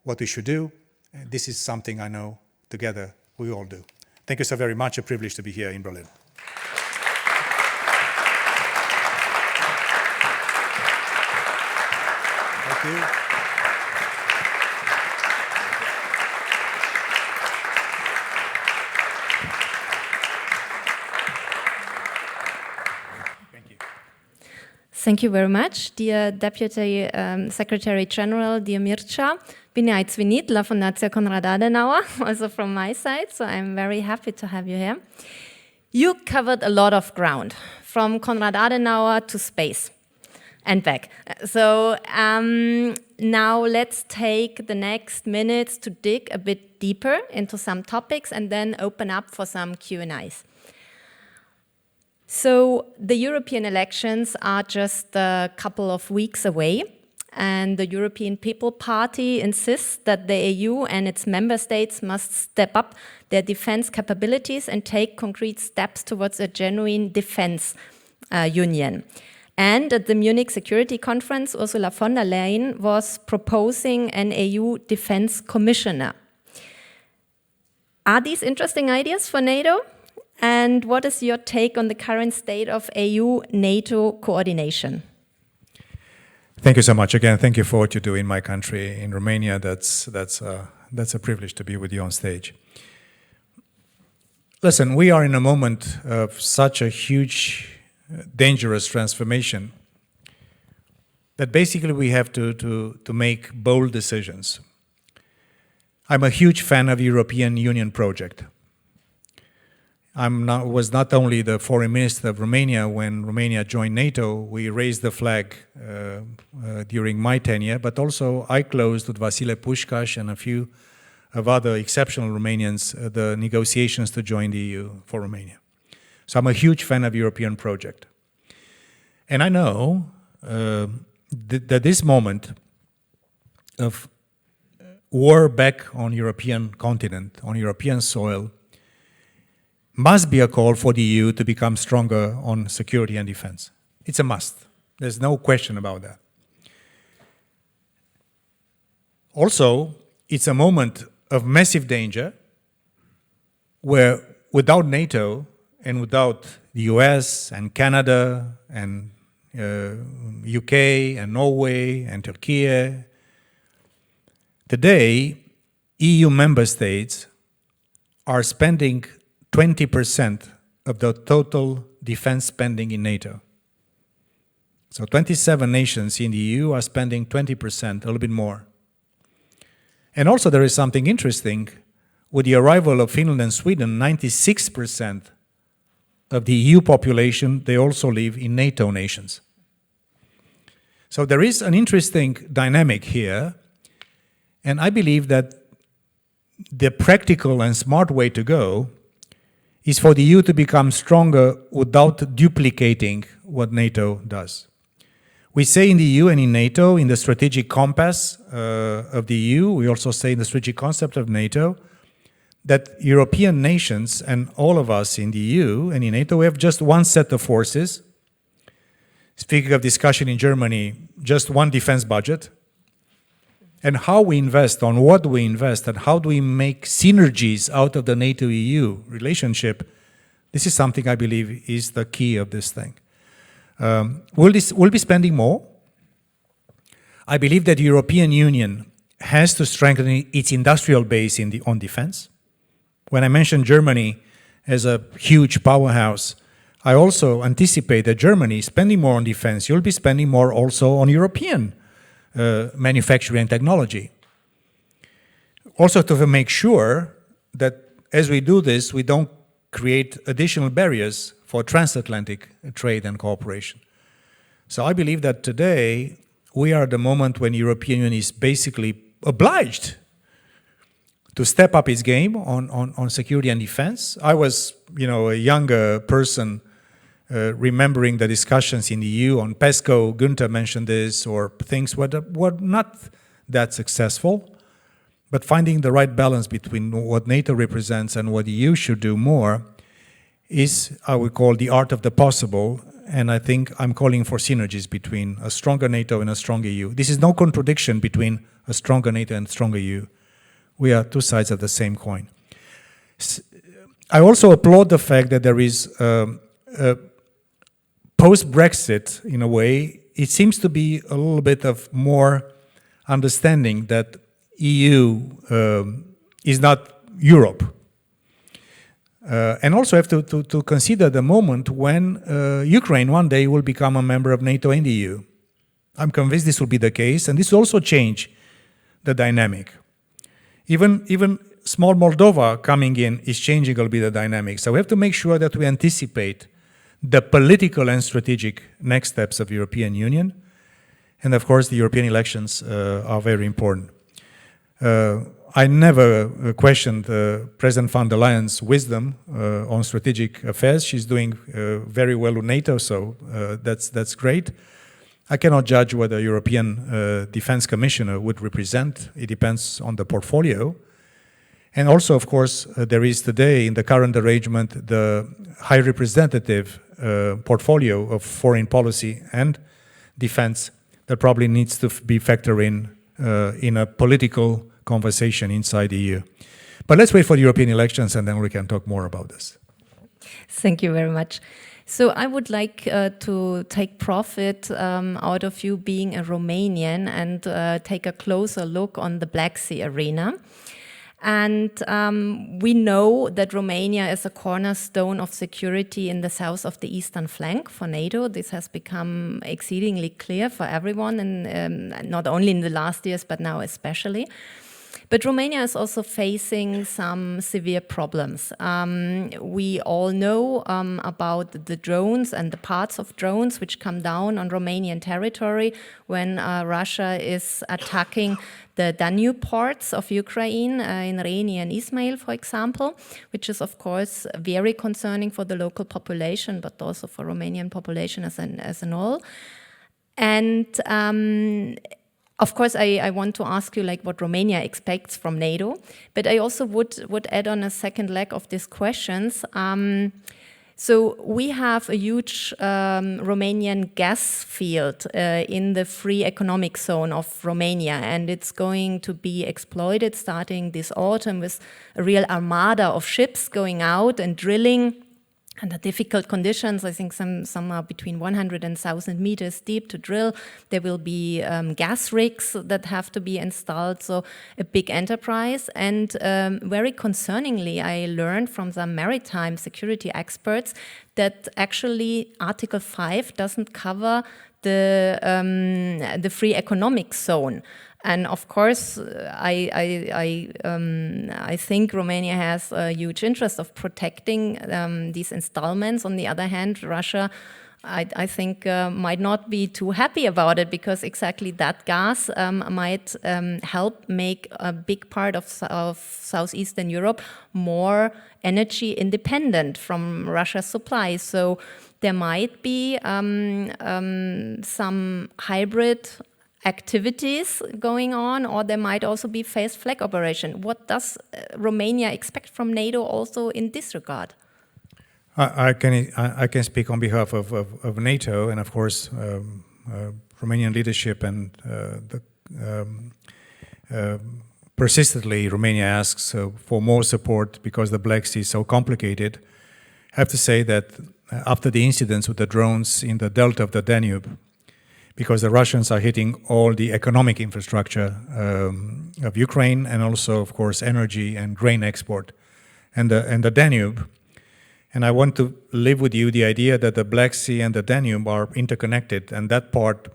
what we should do. And this is something I know together we all do. Thank you so very much. A privilege to be here in Berlin. Thank you. Thank you very much, dear Deputy Secretary General, dear Mircea. Bine ați venit la Fundația Konrad-Adenauer, also from my side, so I'm very happy to have you here. You covered a lot of ground, from Konrad-Adenauer to space and back. So now let's take the next minutes to dig a bit deeper into some topics and then open up for some Q&As. So the European elections are just a couple of weeks away, and the European People Party insists that the EU and its member states must step up their defense capabilities and take concrete steps towards a genuine defense union. And at the Munich Security Conference, Ursula von der Leyen was proposing an EU defense commissioner. Are these interesting ideas for NATO? And what is your take on the current state of EU-NATO coordination? Thank you so much again. Thank you for what you do in my country, in Romania. That's a privilege to be with you on stage. Listen, we are in a moment of such a huge, dangerous transformation that basically we have to make bold decisions. I'm a huge fan of the European Union project. Was not only the foreign minister of Romania when Romania joined NATO, we raised the flag during my tenure, but also I closed with Vasile Pușcaș and a few of other exceptional Romanians the negotiations to join the EU for Romania. So I'm a huge fan of the European project. And I know that this moment of war back on European continent, on European soil, must be a call for the EU to become stronger on security and defense. It's a must. There's no question about that. Also, it's a moment of massive danger where without NATO and without the US and Canada and UK and Norway and Turkey, today EU member states are spending 20% of the total defense spending in NATO. So 27 nations in the EU are spending 20%, a little bit more. And also there is something interesting. With the arrival of Finland and Sweden, 96% of the EU population, they also live in NATO nations. So there is an interesting dynamic here, and I believe that the practical and smart way to go is for the EU to become stronger without duplicating what NATO does. We say in the EU and in NATO, in the strategic compass of the EU, we also say in the strategic concept of NATO, that European nations and all of us in the EU and in NATO, we have just one set of forces. Speaking of discussion in Germany, just one defense budget. And how we invest, on what we invest, and how do we make synergies out of the NATO-EU relationship, this is something I believe is the key of this thing. We'll be spending more. I believe that the European Union has to strengthen its industrial base on defense. When I mentioned Germany as a huge powerhouse, I also anticipate that Germany spending more on defense, you'll be spending more also on European manufacturing and technology. Also to make sure that as we do this, we don't create additional barriers for transatlantic trade and cooperation. So I believe that today we are at the moment when the European Union is basically obliged to step up its game on security and defense. I was, a younger person remembering the discussions in the EU on PESCO. Günther mentioned this, or things were not that successful. But finding the right balance between what NATO represents and what EU should do more is, I would call, the art of the possible. And I think I'm calling for synergies between a stronger NATO and a stronger EU. This is no contradiction between a stronger NATO and a stronger EU. We are two sides of the same coin. I also applaud the fact that there is post-Brexit, in a way, it seems to be a little bit of more understanding that EU is not Europe. And also have to consider the moment when Ukraine one day will become a member of NATO and the EU. I'm convinced this will be the case, and this will also change the dynamic. Even small Moldova coming in is changing a little bit the dynamic. So we have to make sure that we anticipate the political and strategic next steps of the European Union. And of course, the European elections are very important. I never questioned President von der Leyen's wisdom on strategic affairs. She's doing very well with NATO, so that's great. I cannot judge what a European Defense Commissioner would represent. It depends on the portfolio. And also, of course, there is today in the current arrangement the High Representative portfolio of foreign policy and defense that probably needs to be factored in a political conversation inside the EU. But let's wait for the European elections and then we can talk more about this. Thank you very much. So I would like to take profit out of you being a Romanian and take a closer look on the Black Sea arena. And we know that Romania is a cornerstone of security in the south of the eastern flank for NATO. This has become exceedingly clear for everyone, and not only in the last years, but now especially. But Romania is also facing some severe problems. We all know about the drones and the parts of drones which come down on Romanian territory when Russia is attacking the Danube ports of Ukraine, in Reni and Ismail, for example, which is, of course, very concerning for the local population, but also for Romanian population as an whole. And of course, I want to ask you like what Romania expects from NATO, but I also would add on a second leg of these questions. So we have a huge Romanian gas field in the free economic zone of Romania, and it's going to be exploited starting this autumn with a real armada of ships going out and drilling under difficult conditions. I think some are between 100 and 1,000 meters deep to drill. There will be gas rigs that have to be installed, so a big enterprise. And very concerningly, I learned from some maritime security experts that actually Article 5 doesn't cover the free economic zone. And of course, I think Romania has a huge interest of protecting these installments. On the other hand, Russia, I think, might not be too happy about it because exactly that gas might help make a big part of southeastern Europe more energy independent from Russia's supply. So there might be some hybrid activities going on, or there might also be phased flag operation. What does Romania expect from NATO also in this regard? I can speak on behalf of NATO, and of course Romanian leadership and persistently Romania asks for more support because the Black Sea is so complicated. I have to say that after the incidents with the drones in the delta of the Danube, because the Russians are hitting all the economic infrastructure of Ukraine and also, of course, energy and grain export and the Danube. And I want to live with you the idea that the Black Sea and the Danube are interconnected, and that part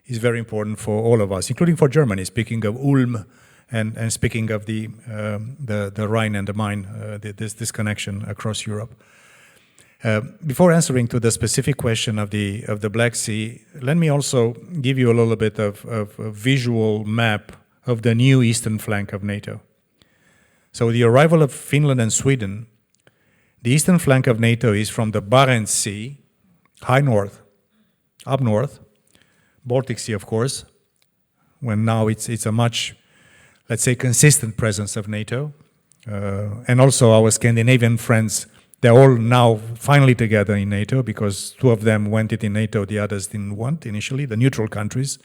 is very important for all of us, including for Germany, speaking of Ulm and speaking of the Rhine and the Main, this connection across Europe. Before answering to the specific question of the Black Sea, let me also give you a little bit of a visual map of the new eastern flank of NATO. So with the arrival of Finland and Sweden, the eastern flank of NATO is from the Barents Sea, high north, up north, Baltic Sea, of course, when now it's a much let's say, consistent presence of NATO. And also our Scandinavian friends, they're all now finally together in NATO because two of them wanted in NATO, the others didn't want initially, the neutral countries,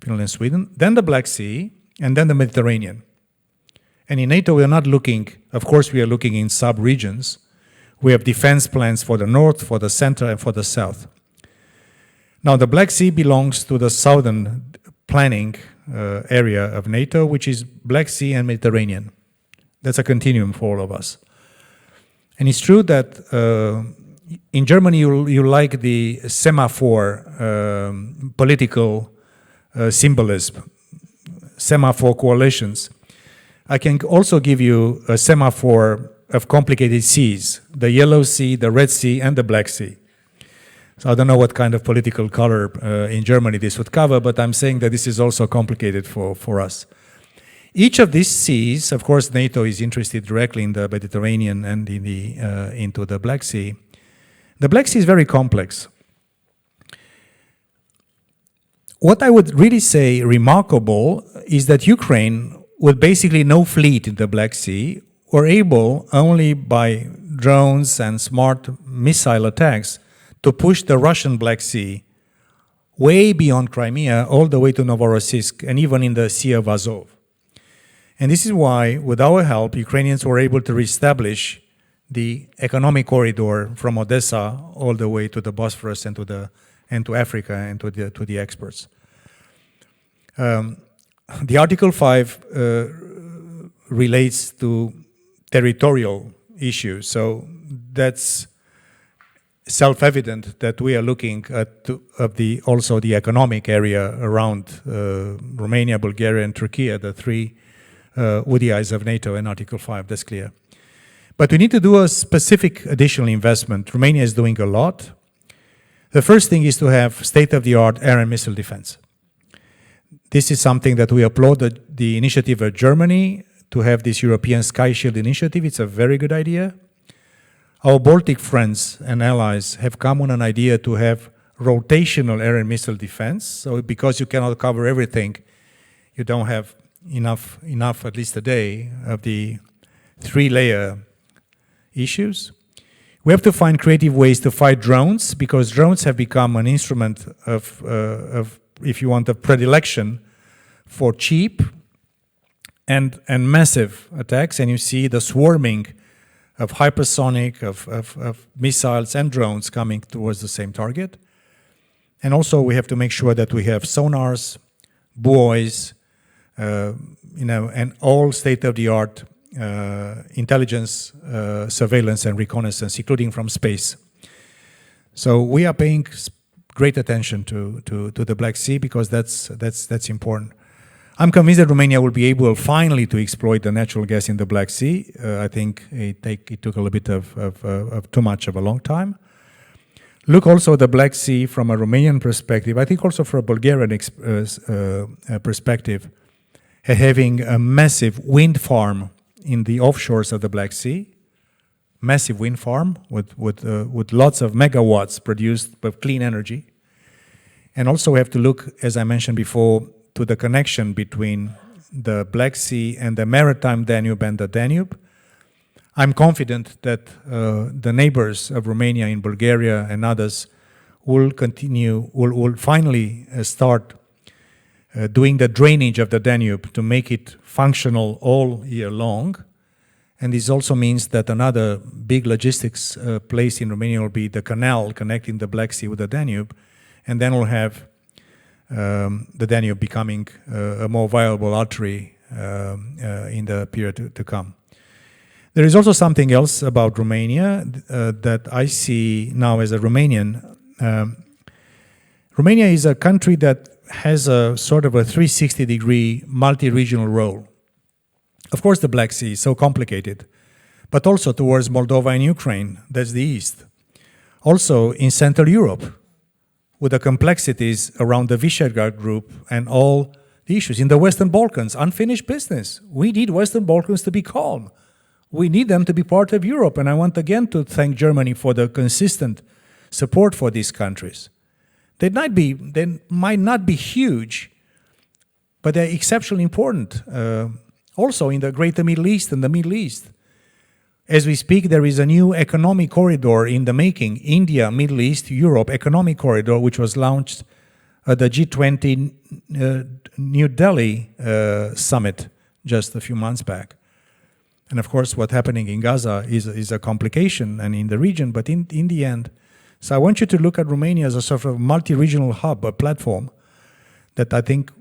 Finland and Sweden. Then the Black Sea, and then the Mediterranean. And in NATO, we are not looking, of course, we are looking in sub-regions. We have defense plans for the north, for the center, and for the south. Now, the Black Sea belongs to the southern planning area of NATO, which is Black Sea and Mediterranean. That's a continuum for all of us. And it's true that in Germany, you like the semaphore political symbolism, semaphore coalitions. I can also give you a semaphore of complicated seas, the Yellow Sea, the Red Sea, and the Black Sea. So I don't know what kind of political color in Germany this would cover, but I'm saying that this is also complicated for us. Each of these seas, of course, NATO is interested directly in the Mediterranean and in into the Black Sea. The Black Sea is very complex. What I would really say remarkable is that Ukraine, with basically no fleet in the Black Sea, were able, only by drones and smart missile attacks, to push the Russian Black Sea way beyond Crimea, all the way to Novorossiysk, and even in the Sea of Azov. And this is why, with our help, Ukrainians were able to reestablish the economic corridor from Odessa all the way to the Bosphorus and to Africa and to the exports. The Article 5 relates to territorial issues, so that's self-evident that we are looking at also the economic area around Romania, Bulgaria, and Turkey, the three ODIs of NATO and Article 5, that's clear. But we need to do a specific additional investment. Romania is doing a lot. The first thing is to have state-of-the-art air and missile defense. This is something that we applaud the initiative of Germany to have this European Sky Shield initiative. It's a very good idea. Our Baltic friends and allies have come on an idea to have rotational air and missile defense. So because you cannot cover everything, you don't have enough, at least today, of the three-layer issues. We have to find creative ways to fight drones, because drones have become an instrument of if you want, of predilection for cheap and massive attacks. And you see the swarming of hypersonic, of missiles and drones coming towards the same target. And also we have to make sure that we have sonars, buoys, and all state-of-the-art intelligence, surveillance and reconnaissance, including from space. So we are paying great attention to the Black Sea, because that's important. I'm convinced that Romania will be able finally to exploit the natural gas in the Black Sea. I think it took a little bit of too much of a long time. Look also at the Black Sea from a Romanian perspective. I think also from a Bulgarian perspective, having a massive wind farm in the offshores of the Black Sea, massive wind farm with lots of megawatts produced of clean energy. And also we have to look, as I mentioned before, to the connection between the Black Sea and the maritime Danube and the Danube. I'm confident that the neighbors of Romania in Bulgaria and others will finally start doing the drainage of the Danube to make it functional all year long. And this also means that another big logistics place in Romania will be the canal connecting the Black Sea with the Danube, and then we'll have the Danube becoming a more viable artery in the period to come. There is also something else about Romania that I see now as a Romanian. Romania is a country that has a sort of a 360-degree multi-regional role. Of course, the Black Sea is so complicated, but also towards Moldova and Ukraine, that's the east. Also in Central Europe, with the complexities around the Visegrad Group and all the issues. In the Western Balkans, unfinished business. We need Western Balkans to be calm. We need them to be part of Europe. And I want again to thank Germany for the consistent support for these countries. They might not be huge, but they're exceptionally important. also in the greater Middle East and the Middle East. As we speak, there is a new economic corridor in the making, India, Middle East, Europe economic corridor, which was launched at the G20 New Delhi summit just a few months back. And of course, what's happening in Gaza is a complication and in the region, but in the end, so I want you to look at Romania as a sort of multi-regional hub, a platform that I think,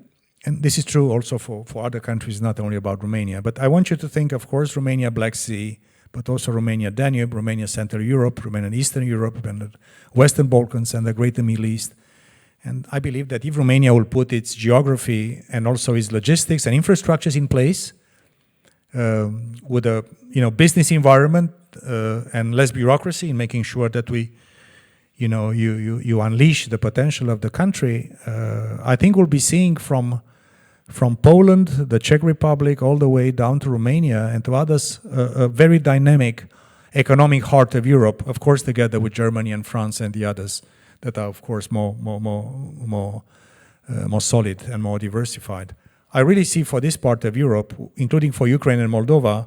and this is true also for other countries, not only about Romania, but I want you to think, of course, Romania, Black Sea, but also Romania, Danube, Romania, Central Europe, Romania, Eastern Europe, and the Western Balkans, and the Greater Middle East. And I believe that if Romania will put its geography and also its logistics and infrastructures in place, with a business environment and less bureaucracy in making sure that you unleash the potential of the country, I think we'll be seeing from Poland, the Czech Republic, all the way down to Romania and to others, a very dynamic economic heart of Europe, of course, together with Germany and France and the others that are, of course, more solid and more diversified. I really see for this part of Europe, including for Ukraine and Moldova,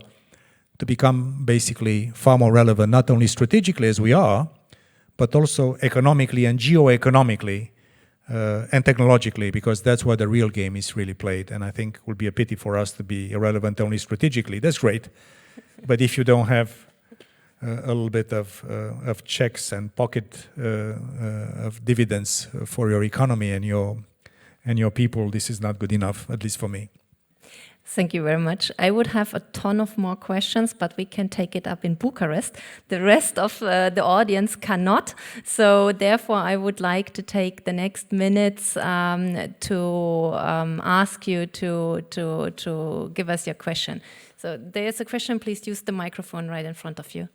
to become basically far more relevant, not only strategically as we are, but also economically and geo-economically and technologically, because that's where the real game is really played. And I think it would be a pity for us to be irrelevant only strategically. That's great. But if you don't have a little bit of checks and pocket of dividends for your economy and your people, this is not good enough, at least for me. Thank you very much. I would have a ton of more questions, but we can take it up in Bucharest. The rest of the audience cannot. So therefore, I would like to take the next minutes to ask you to give us your question. So there's a question. Please use the microphone right in front of you.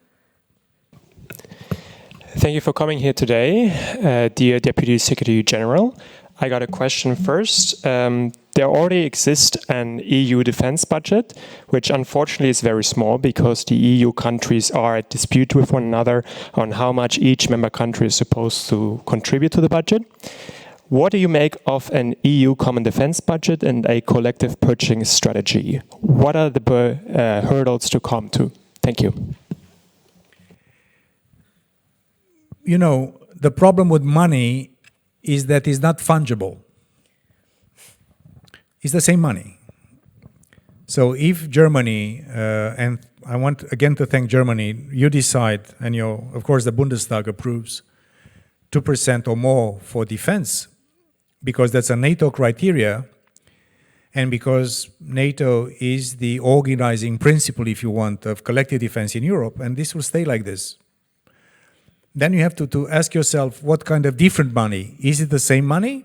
Thank you for coming here today, dear Deputy Secretary General. I got a question first. There already exists an EU defense budget, which unfortunately is very small because the EU countries are at dispute with one another on how much each member country is supposed to contribute to the budget. What do you make of an EU common defense budget and a collective purchasing strategy? What are the hurdles to come to? Thank you. You know, the problem with money is that it's not fungible. It's the same money. So if Germany, and I want again to thank Germany, you decide, and of course the Bundestag approves 2% or more for defense, because that's a NATO criteria, and because NATO is the organizing principle, if you want, of collective defense in Europe, and this will stay like this. Then you have to ask yourself, what kind of different money? Is it the same money?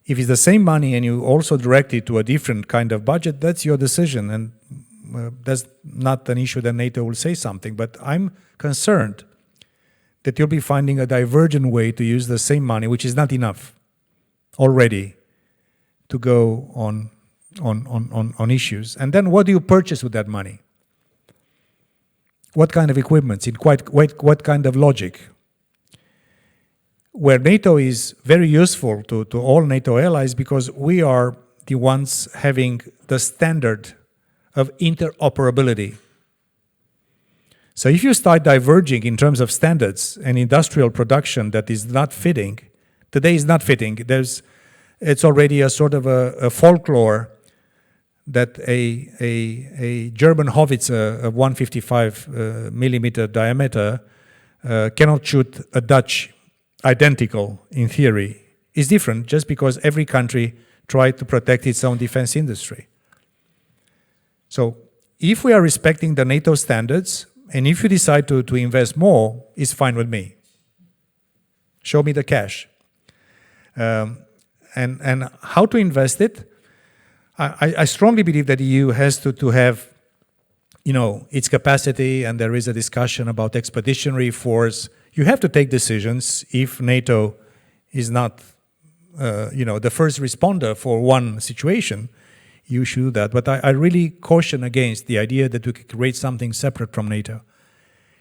If it's the same money and you also direct it to a different kind of budget, that's your decision. And that's not an issue that NATO will say something. But I'm concerned that you'll be finding a divergent way to use the same money, which is not enough already to go on issues. And then what do you purchase with that money? What kind of equipment? In what kind of logic? Where NATO is very useful to all NATO allies, because we are the ones having the standard of interoperability. So if you start diverging in terms of standards and industrial production that is not fitting, today is not fitting, it's already a sort of a folklore that a German howitzer of 155 millimeter diameter cannot shoot a Dutch identical in theory. Is different just because every country tried to protect its own defense industry. So if we are respecting the NATO standards, and if you decide to invest more, it's fine with me. Show me the cash. And how to invest it? I strongly believe that the EU has to have, its capacity, and there is a discussion about expeditionary force. You have to take decisions if NATO is not, the first responder for one situation. You should do that. But I really caution against the idea that we could create something separate from NATO.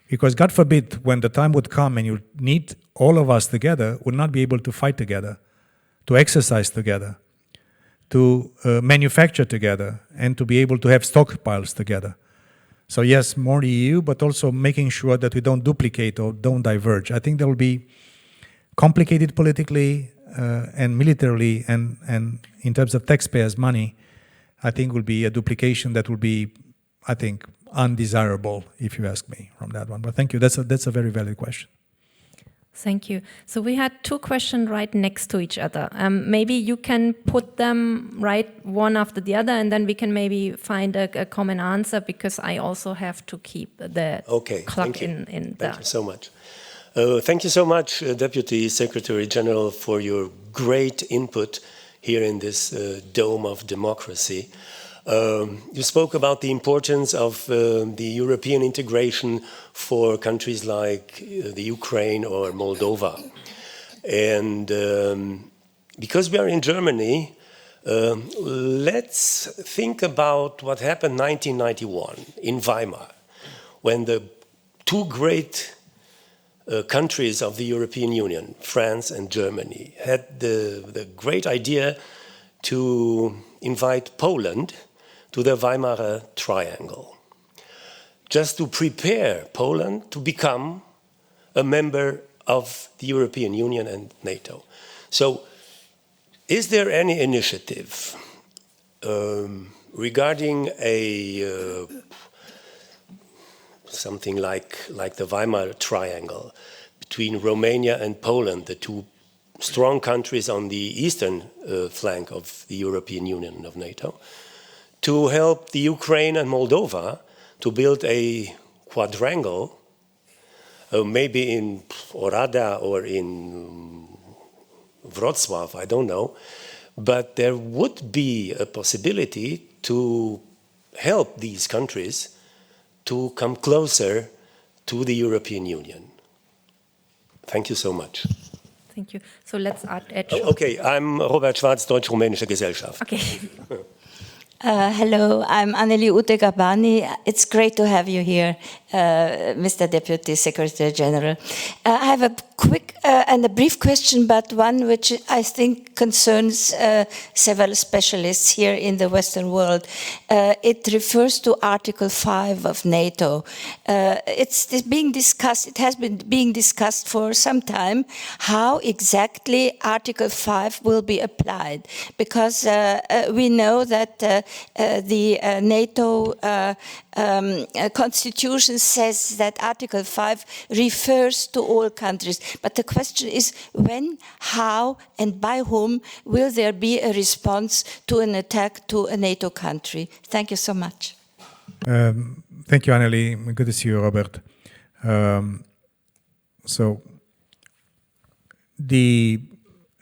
Because God forbid, when the time would come and you need all of us together, would not be able to fight together, to exercise together, to manufacture together and to be able to have stockpiles together. So yes, more EU, but also making sure that we don't duplicate or don't diverge. I think there will be complicated politically and militarily, and in terms of taxpayers' money, I think will be a duplication that will be, I think, undesirable, if you ask me, from that one. But thank you. That's a very valid question. Thank you. So we had two questions right next to each other. Maybe you can put them right one after the other, and then we can maybe find a common answer, because I also have to keep the clock in there. Thank you so much. Thank you so much, Deputy Secretary General, for your great input here in this dome of democracy. You spoke about the importance of the European integration for countries like the Ukraine or Moldova. And because we are in Germany, let's think about what happened in 1991 in Weimar, when the two great countries of the European Union, France and Germany, had the great idea to invite Poland to the Weimar Triangle, just to prepare Poland to become a member of the European Union and NATO. So, is there any initiative regarding something like the Weimar Triangle between Romania and Poland, the two strong countries on the eastern flank of the European Union and of NATO, to help the Ukraine and Moldova to build a quadrangle, maybe in Oradea or in Wrocław, I don't know, but there would be a possibility to help these countries to come closer to the European Union. Thank you so much. Thank you. So let's add. Okay, I'm Robert Schwarz, Deutsch-Rumänische Gesellschaft. Okay. Hello, I'm Anneli Ute-Gabani. It's great to have you here, Mr. Deputy Secretary General. I have a quick and a brief question, but one which I think concerns several specialists here in the Western world. It refers to Article 5 of NATO. It's being discussed, it has been being discussed for some time, how exactly Article 5 will be applied. Because we know that the NATO constitution says that Article 5 refers to all countries. But the question is when, how, and by whom will there be a response to an attack to a NATO country? Thank you so much. Thank you, Anneli. Good to see you, Robert. So, the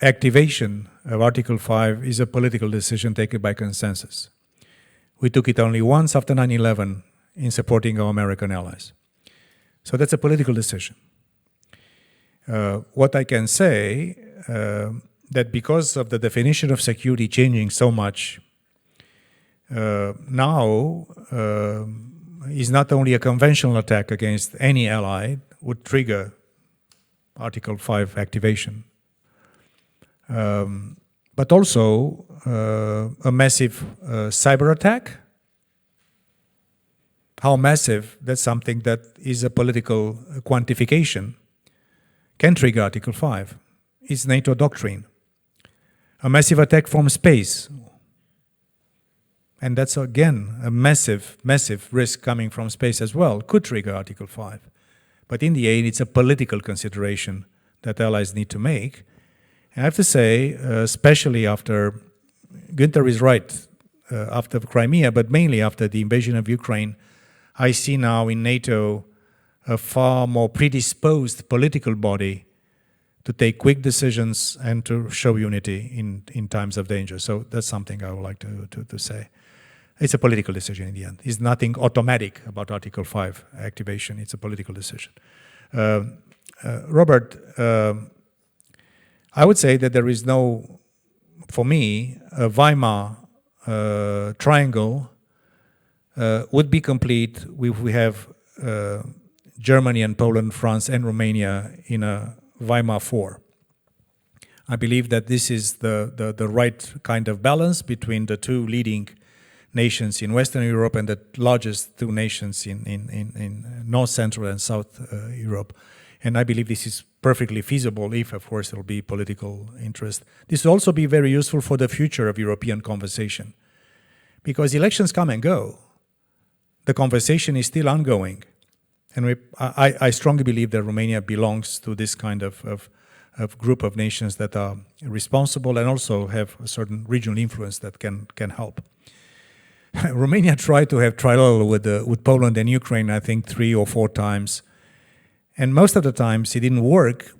activation of Article 5 is a political decision taken by consensus. We took it only once after 9/11 in supporting our American allies. So that's a political decision. What I can say, that because of the definition of security changing so much, now is not only a conventional attack against any ally would trigger Article 5 activation, but also a massive cyber attack. How massive, that's something that is a political quantification, can trigger Article 5. It's NATO doctrine. A massive attack from space. And that's again a massive, massive risk coming from space as well, could trigger Article 5. But in the end, it's a political consideration that allies need to make. And I have to say, especially after, Günther is right, after Crimea, but mainly after the invasion of Ukraine, I see now in NATO a far more predisposed political body to take quick decisions and to show unity in times of danger. So that's something I would like to say. It's a political decision in the end. It's nothing automatic about Article 5 activation. It's a political decision. Robert, I would say that there is no, for me, a Weimar triangle would be complete if we have Germany and Poland, France and Romania in a Weimar 4. I believe that this is the right kind of balance between the two leading nations in Western Europe and the largest two nations in North Central and South Europe. And I believe this is perfectly feasible if, of course, there will be political interest. This will also be very useful for the future of European conversation, because elections come and go. The conversation is still ongoing. And I strongly believe that Romania belongs to this kind of group of nations that are responsible and also have a certain regional influence that can help. Romania tried to have trilateral with Poland and Ukraine, I think 3 or 4 times. And most of the times it didn't work.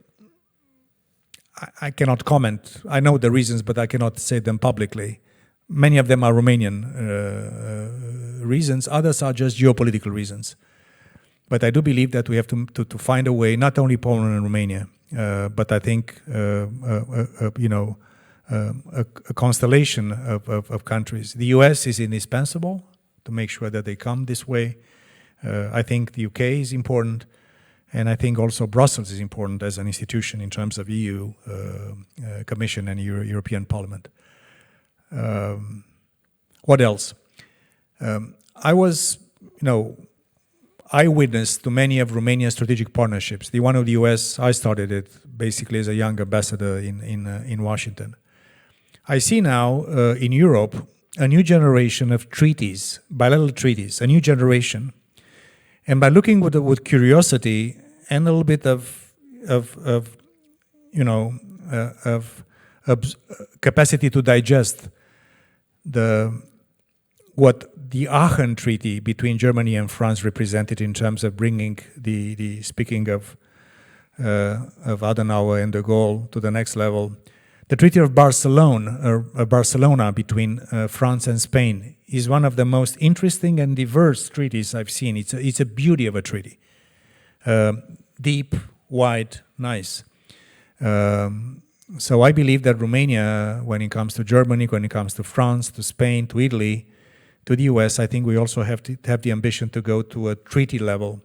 I cannot comment. I know the reasons, but I cannot say them publicly. Many of them are Romanian reasons. Others are just geopolitical reasons. But I do believe that we have to find a way, not only Poland and Romania, but I think a constellation of countries. The US is indispensable to make sure that they come this way. I think the UK is important. And I think also Brussels is important as an institution in terms of EU Commission and European Parliament. What else? I was, eyewitness to many of Romania's strategic partnerships. The one with the US, I started it basically as a young ambassador in Washington. I see now in Europe a new generation of treaties, bilateral treaties, a new generation. And by looking with curiosity and a little bit of capacity to digest what the Aachen Treaty between Germany and France represented in terms of bringing the speaking of Adenauer and de Gaulle to the next level. The Treaty of Barcelona between France and Spain is one of the most interesting and diverse treaties I've seen. It's a beauty of a treaty. Deep, wide, nice. So I believe that Romania, when it comes to Germany, when it comes to France, to Spain, to Italy, to the US, I think we also have to have the ambition to go to a treaty level.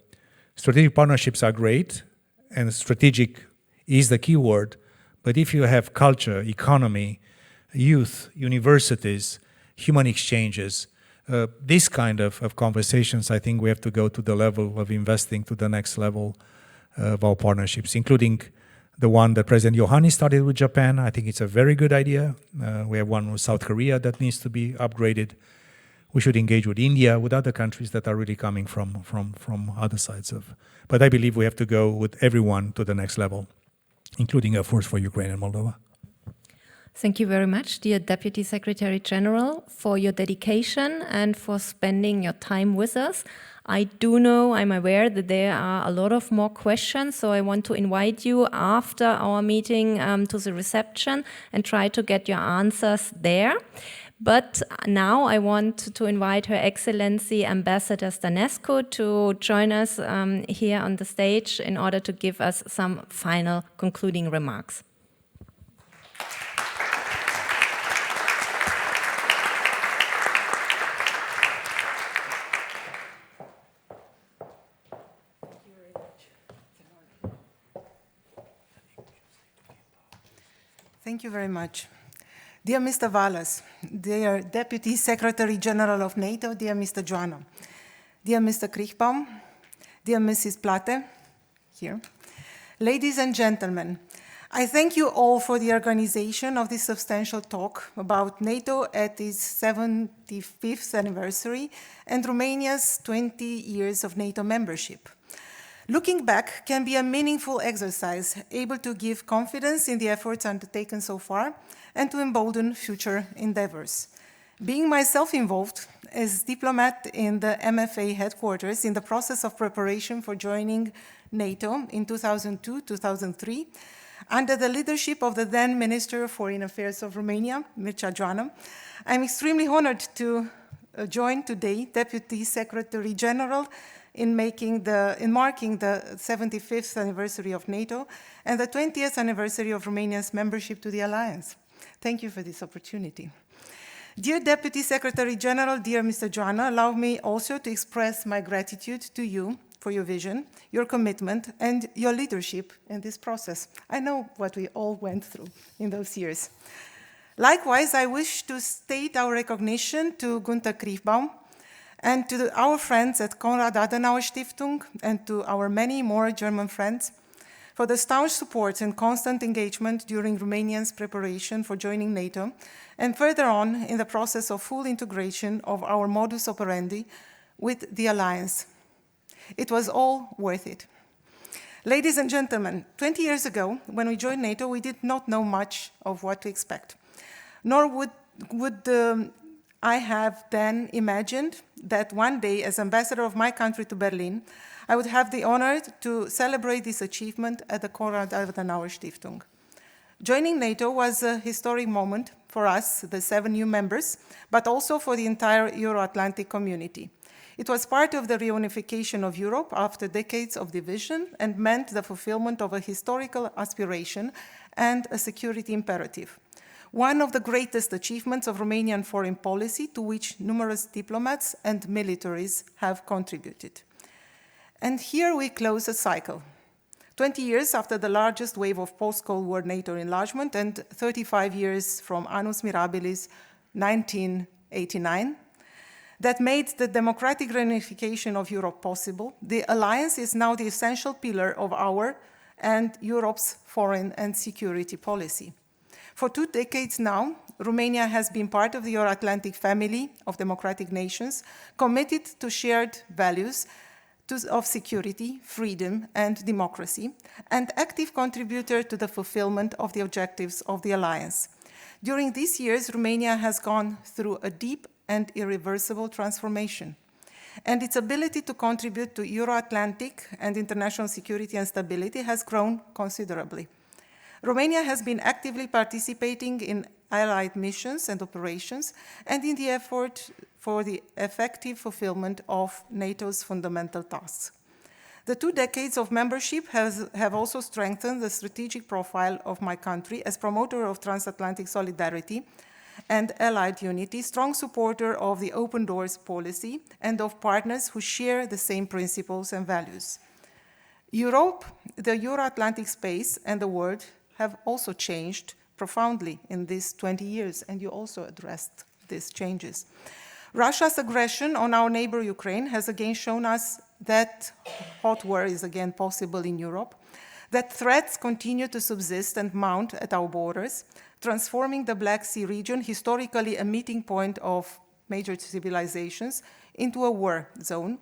Strategic partnerships are great, and strategic is the key word. But if you have culture, economy, youth, universities, human exchanges, this kind of conversations, I think we have to go to the level of investing to the next level of our partnerships, including the one that President Iohannis started with Japan. I think it's a very good idea. We have one with South Korea that needs to be upgraded. We should engage with India, with other countries that are really coming from other sides of. But I believe we have to go with everyone to the next level, including, of course, for Ukraine and Moldova. Thank you very much, dear Deputy Secretary General, for your dedication and for spending your time with us. I'm aware that there are a lot of more questions, so I want to invite you after our meeting to the reception and try to get your answers there. But now I want to invite Her Excellency Ambassador Stănescu to join us here on the stage in order to give us some final concluding remarks. Thank you very much. Dear Mr. Wallace, dear Deputy Secretary General of NATO, dear Mr. Joanna, dear Mr. Krichbaum, dear Mrs. Plate, here, ladies and gentlemen, I thank you all for the organization of this substantial talk about NATO at its 75th anniversary and Romania's 20 years of NATO membership. Looking back can be a meaningful exercise, able to give confidence in the efforts undertaken so far and to embolden future endeavors. Being myself involved as diplomat in the MFA headquarters in the process of preparation for joining NATO in 2002-2003, under the leadership of the then Minister of Foreign Affairs of Romania, Mircea Joană, I'm extremely honored to join today Deputy Secretary General in marking the 75th anniversary of NATO and the 20th anniversary of Romania's membership to the Alliance. Thank you for this opportunity. Dear Deputy Secretary General, dear Mr. Joană, allow me also to express my gratitude to you for your vision, your commitment, and your leadership in this process. I know what we all went through in those years. Likewise, I wish to state our recognition to Günter Kriechbaum and to our friends at Konrad-Adenauer-Stiftung and to our many more German friends for the staunch support and constant engagement during Romania's preparation for joining NATO and further on in the process of full integration of our modus operandi with the alliance. It was all worth it. Ladies and gentlemen, 20 years ago, when we joined NATO, we did not know much of what to expect, nor would I have then imagined that one day, as ambassador of my country to Berlin, I would have the honor to celebrate this achievement at the Konrad-Adenauer-Stiftung. Joining NATO was a historic moment for us, the 7 new members, but also for the entire Euro-Atlantic community. It was part of the reunification of Europe after decades of division and meant the fulfillment of a historical aspiration and a security imperative. One of the greatest achievements of Romanian foreign policy to which numerous diplomats and militaries have contributed. And here we close a cycle. 20 years after the largest wave of post-Cold War NATO enlargement and 35 years from Annus Mirabilis 1989, that made the democratic reunification of Europe possible, the alliance is now the essential pillar of our and Europe's foreign and security policy. For 2 decades now, Romania has been part of the Euro-Atlantic family of democratic nations, committed to shared values of security, freedom, and democracy, and active contributor to the fulfillment of the objectives of the alliance. During these years, Romania has gone through a deep and irreversible transformation, and its ability to contribute to Euro-Atlantic and international security and stability has grown considerably. Romania has been actively participating in allied missions and operations and in the effort for the effective fulfillment of NATO's fundamental tasks. The 2 decades of membership have also strengthened the strategic profile of my country as promoter of transatlantic solidarity and allied unity, strong supporter of the open doors policy, and of partners who share the same principles and values. Europe, the Euro-Atlantic space, and the world have also changed profoundly in these 20 years, and you also addressed these changes. Russia's aggression on our neighbor Ukraine has again shown us that hot war is again possible in Europe, that threats continue to subsist and mount at our borders, transforming the Black Sea region, historically a meeting point of major civilizations, into a war zone,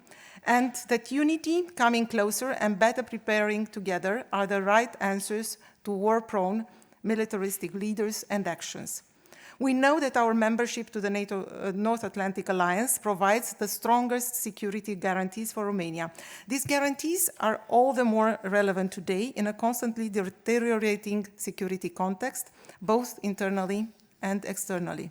and that unity, coming closer and better preparing together are the right answers to war-prone militaristic leaders and actions. We know that our membership to the NATO North Atlantic Alliance provides the strongest security guarantees for Romania. These guarantees are all the more relevant today in a constantly deteriorating security context, both internally and externally.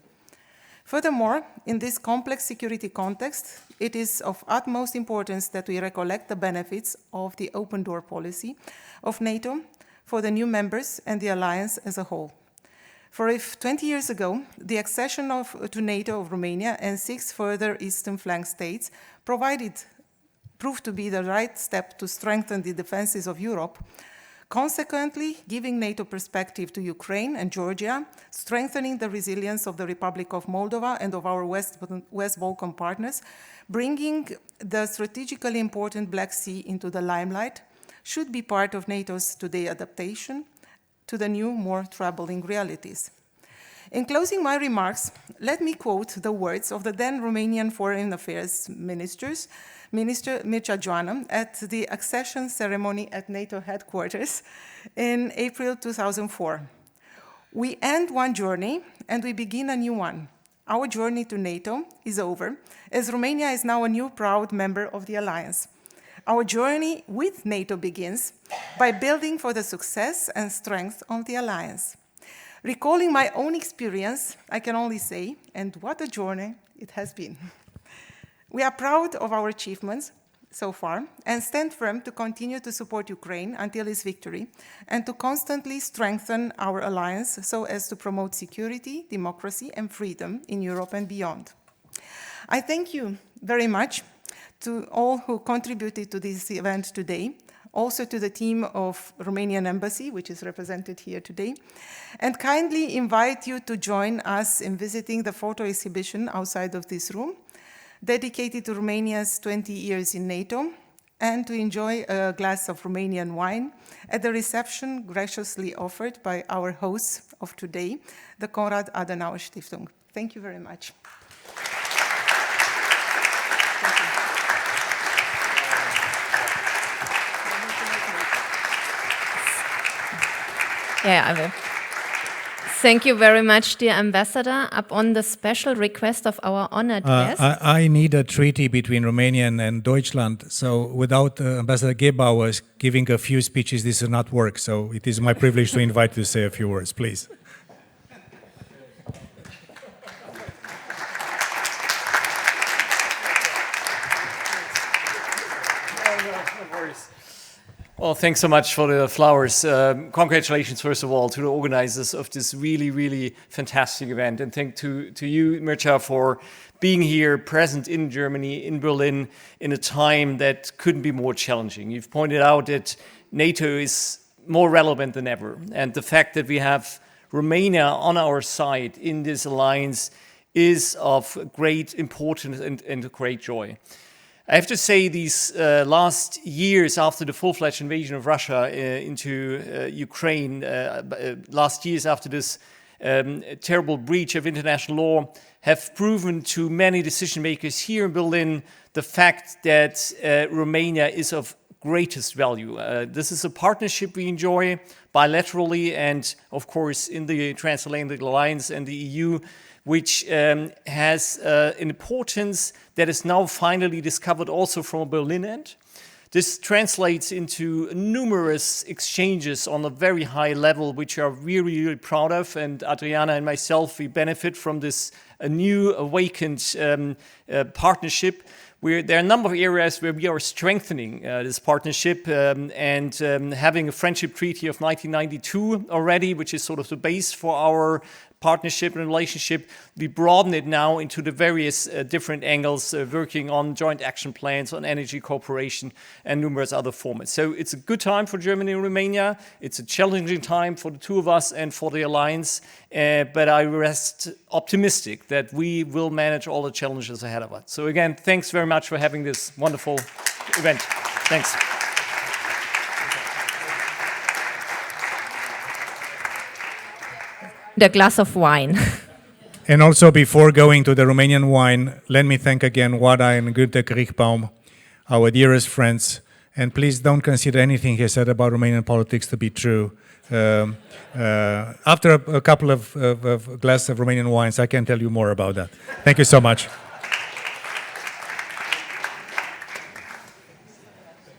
Furthermore, in this complex security context, it is of utmost importance that we recollect the benefits of the open door policy of NATO for the new members and the alliance as a whole. For if 20 years ago, the accession to NATO of Romania and 6 further eastern flank states proved to be the right step to strengthen the defenses of Europe, consequently giving NATO perspective to Ukraine and Georgia, strengthening the resilience of the Republic of Moldova and of our West Balkan partners, bringing the strategically important Black Sea into the limelight, should be part of NATO's today adaptation to the new, more troubling realities. In closing my remarks, let me quote the words of the then Romanian Foreign Affairs Minister Mircea Joană at the accession ceremony at NATO headquarters in April 2004. We end one journey and we begin a new one. Our journey to NATO is over, as Romania is now a new proud member of the alliance. Our journey with NATO begins by building for the success and strength of the alliance. Recalling my own experience, I can only say, and what a journey it has been. We are proud of our achievements so far and stand firm to continue to support Ukraine until its victory and to constantly strengthen our alliance so as to promote security, democracy, and freedom in Europe and beyond. I thank you very much to all who contributed to this event today, also to the team of Romanian Embassy, which is represented here today, and kindly invite you to join us in visiting the photo exhibition outside of this room, dedicated to Romania's 20 years in NATO, and to enjoy a glass of Romanian wine at the reception graciously offered by our hosts of today, the Konrad-Adenauer-Stiftung. Thank you very much. Yeah, I will. Thank you very much, dear Ambassador. Upon the special request of our honored guest. I need a treaty between Romania and Deutschland, so without Ambassador Gebauer giving a few speeches, this will not work. So it is my privilege to invite you to say a few words, please. Well, thanks so much for the flowers. Congratulations, first of all, to the organizers of this really, really fantastic event. And thank to you, Mircea, for being here, present in Germany, in Berlin, in a time that couldn't be more challenging. You've pointed out that NATO is more relevant than ever. And the fact that we have Romania on our side in this alliance is of great importance and great joy. I have to say, these last years after the full-fledged invasion of Russia into Ukraine, last years after this terrible breach of international law, have proven to many decision makers here in Berlin the fact that Romania is of greatest value. This is a partnership we enjoy bilaterally and, of course, in the Transatlantic Alliance and the EU, which has an importance that is now finally discovered also from a Berlin end. This translates into numerous exchanges on a very high level, which we are really, really proud of. And Adriana and myself, we benefit from this new awakened partnership. There are a number of areas where we are strengthening this partnership and having a friendship treaty of 1992 already, which is sort of the base for our partnership and relationship. We broaden it now into the various different angles, working on joint action plans, on energy cooperation, and numerous other formats. So it's a good time for Germany and Romania. It's a challenging time for the two of us and for the alliance, but I rest optimistic that we will manage all the challenges ahead of us. So again, thanks very much for having this wonderful event. Thanks. The glass of wine. And also, before going to the Romanian wine, let me thank again Wada and Günther Kriechbaum, our dearest friends. And please don't consider anything he said about Romanian politics to be true. After a couple of glasses of Romanian wines, I can tell you more about that. Thank you so much.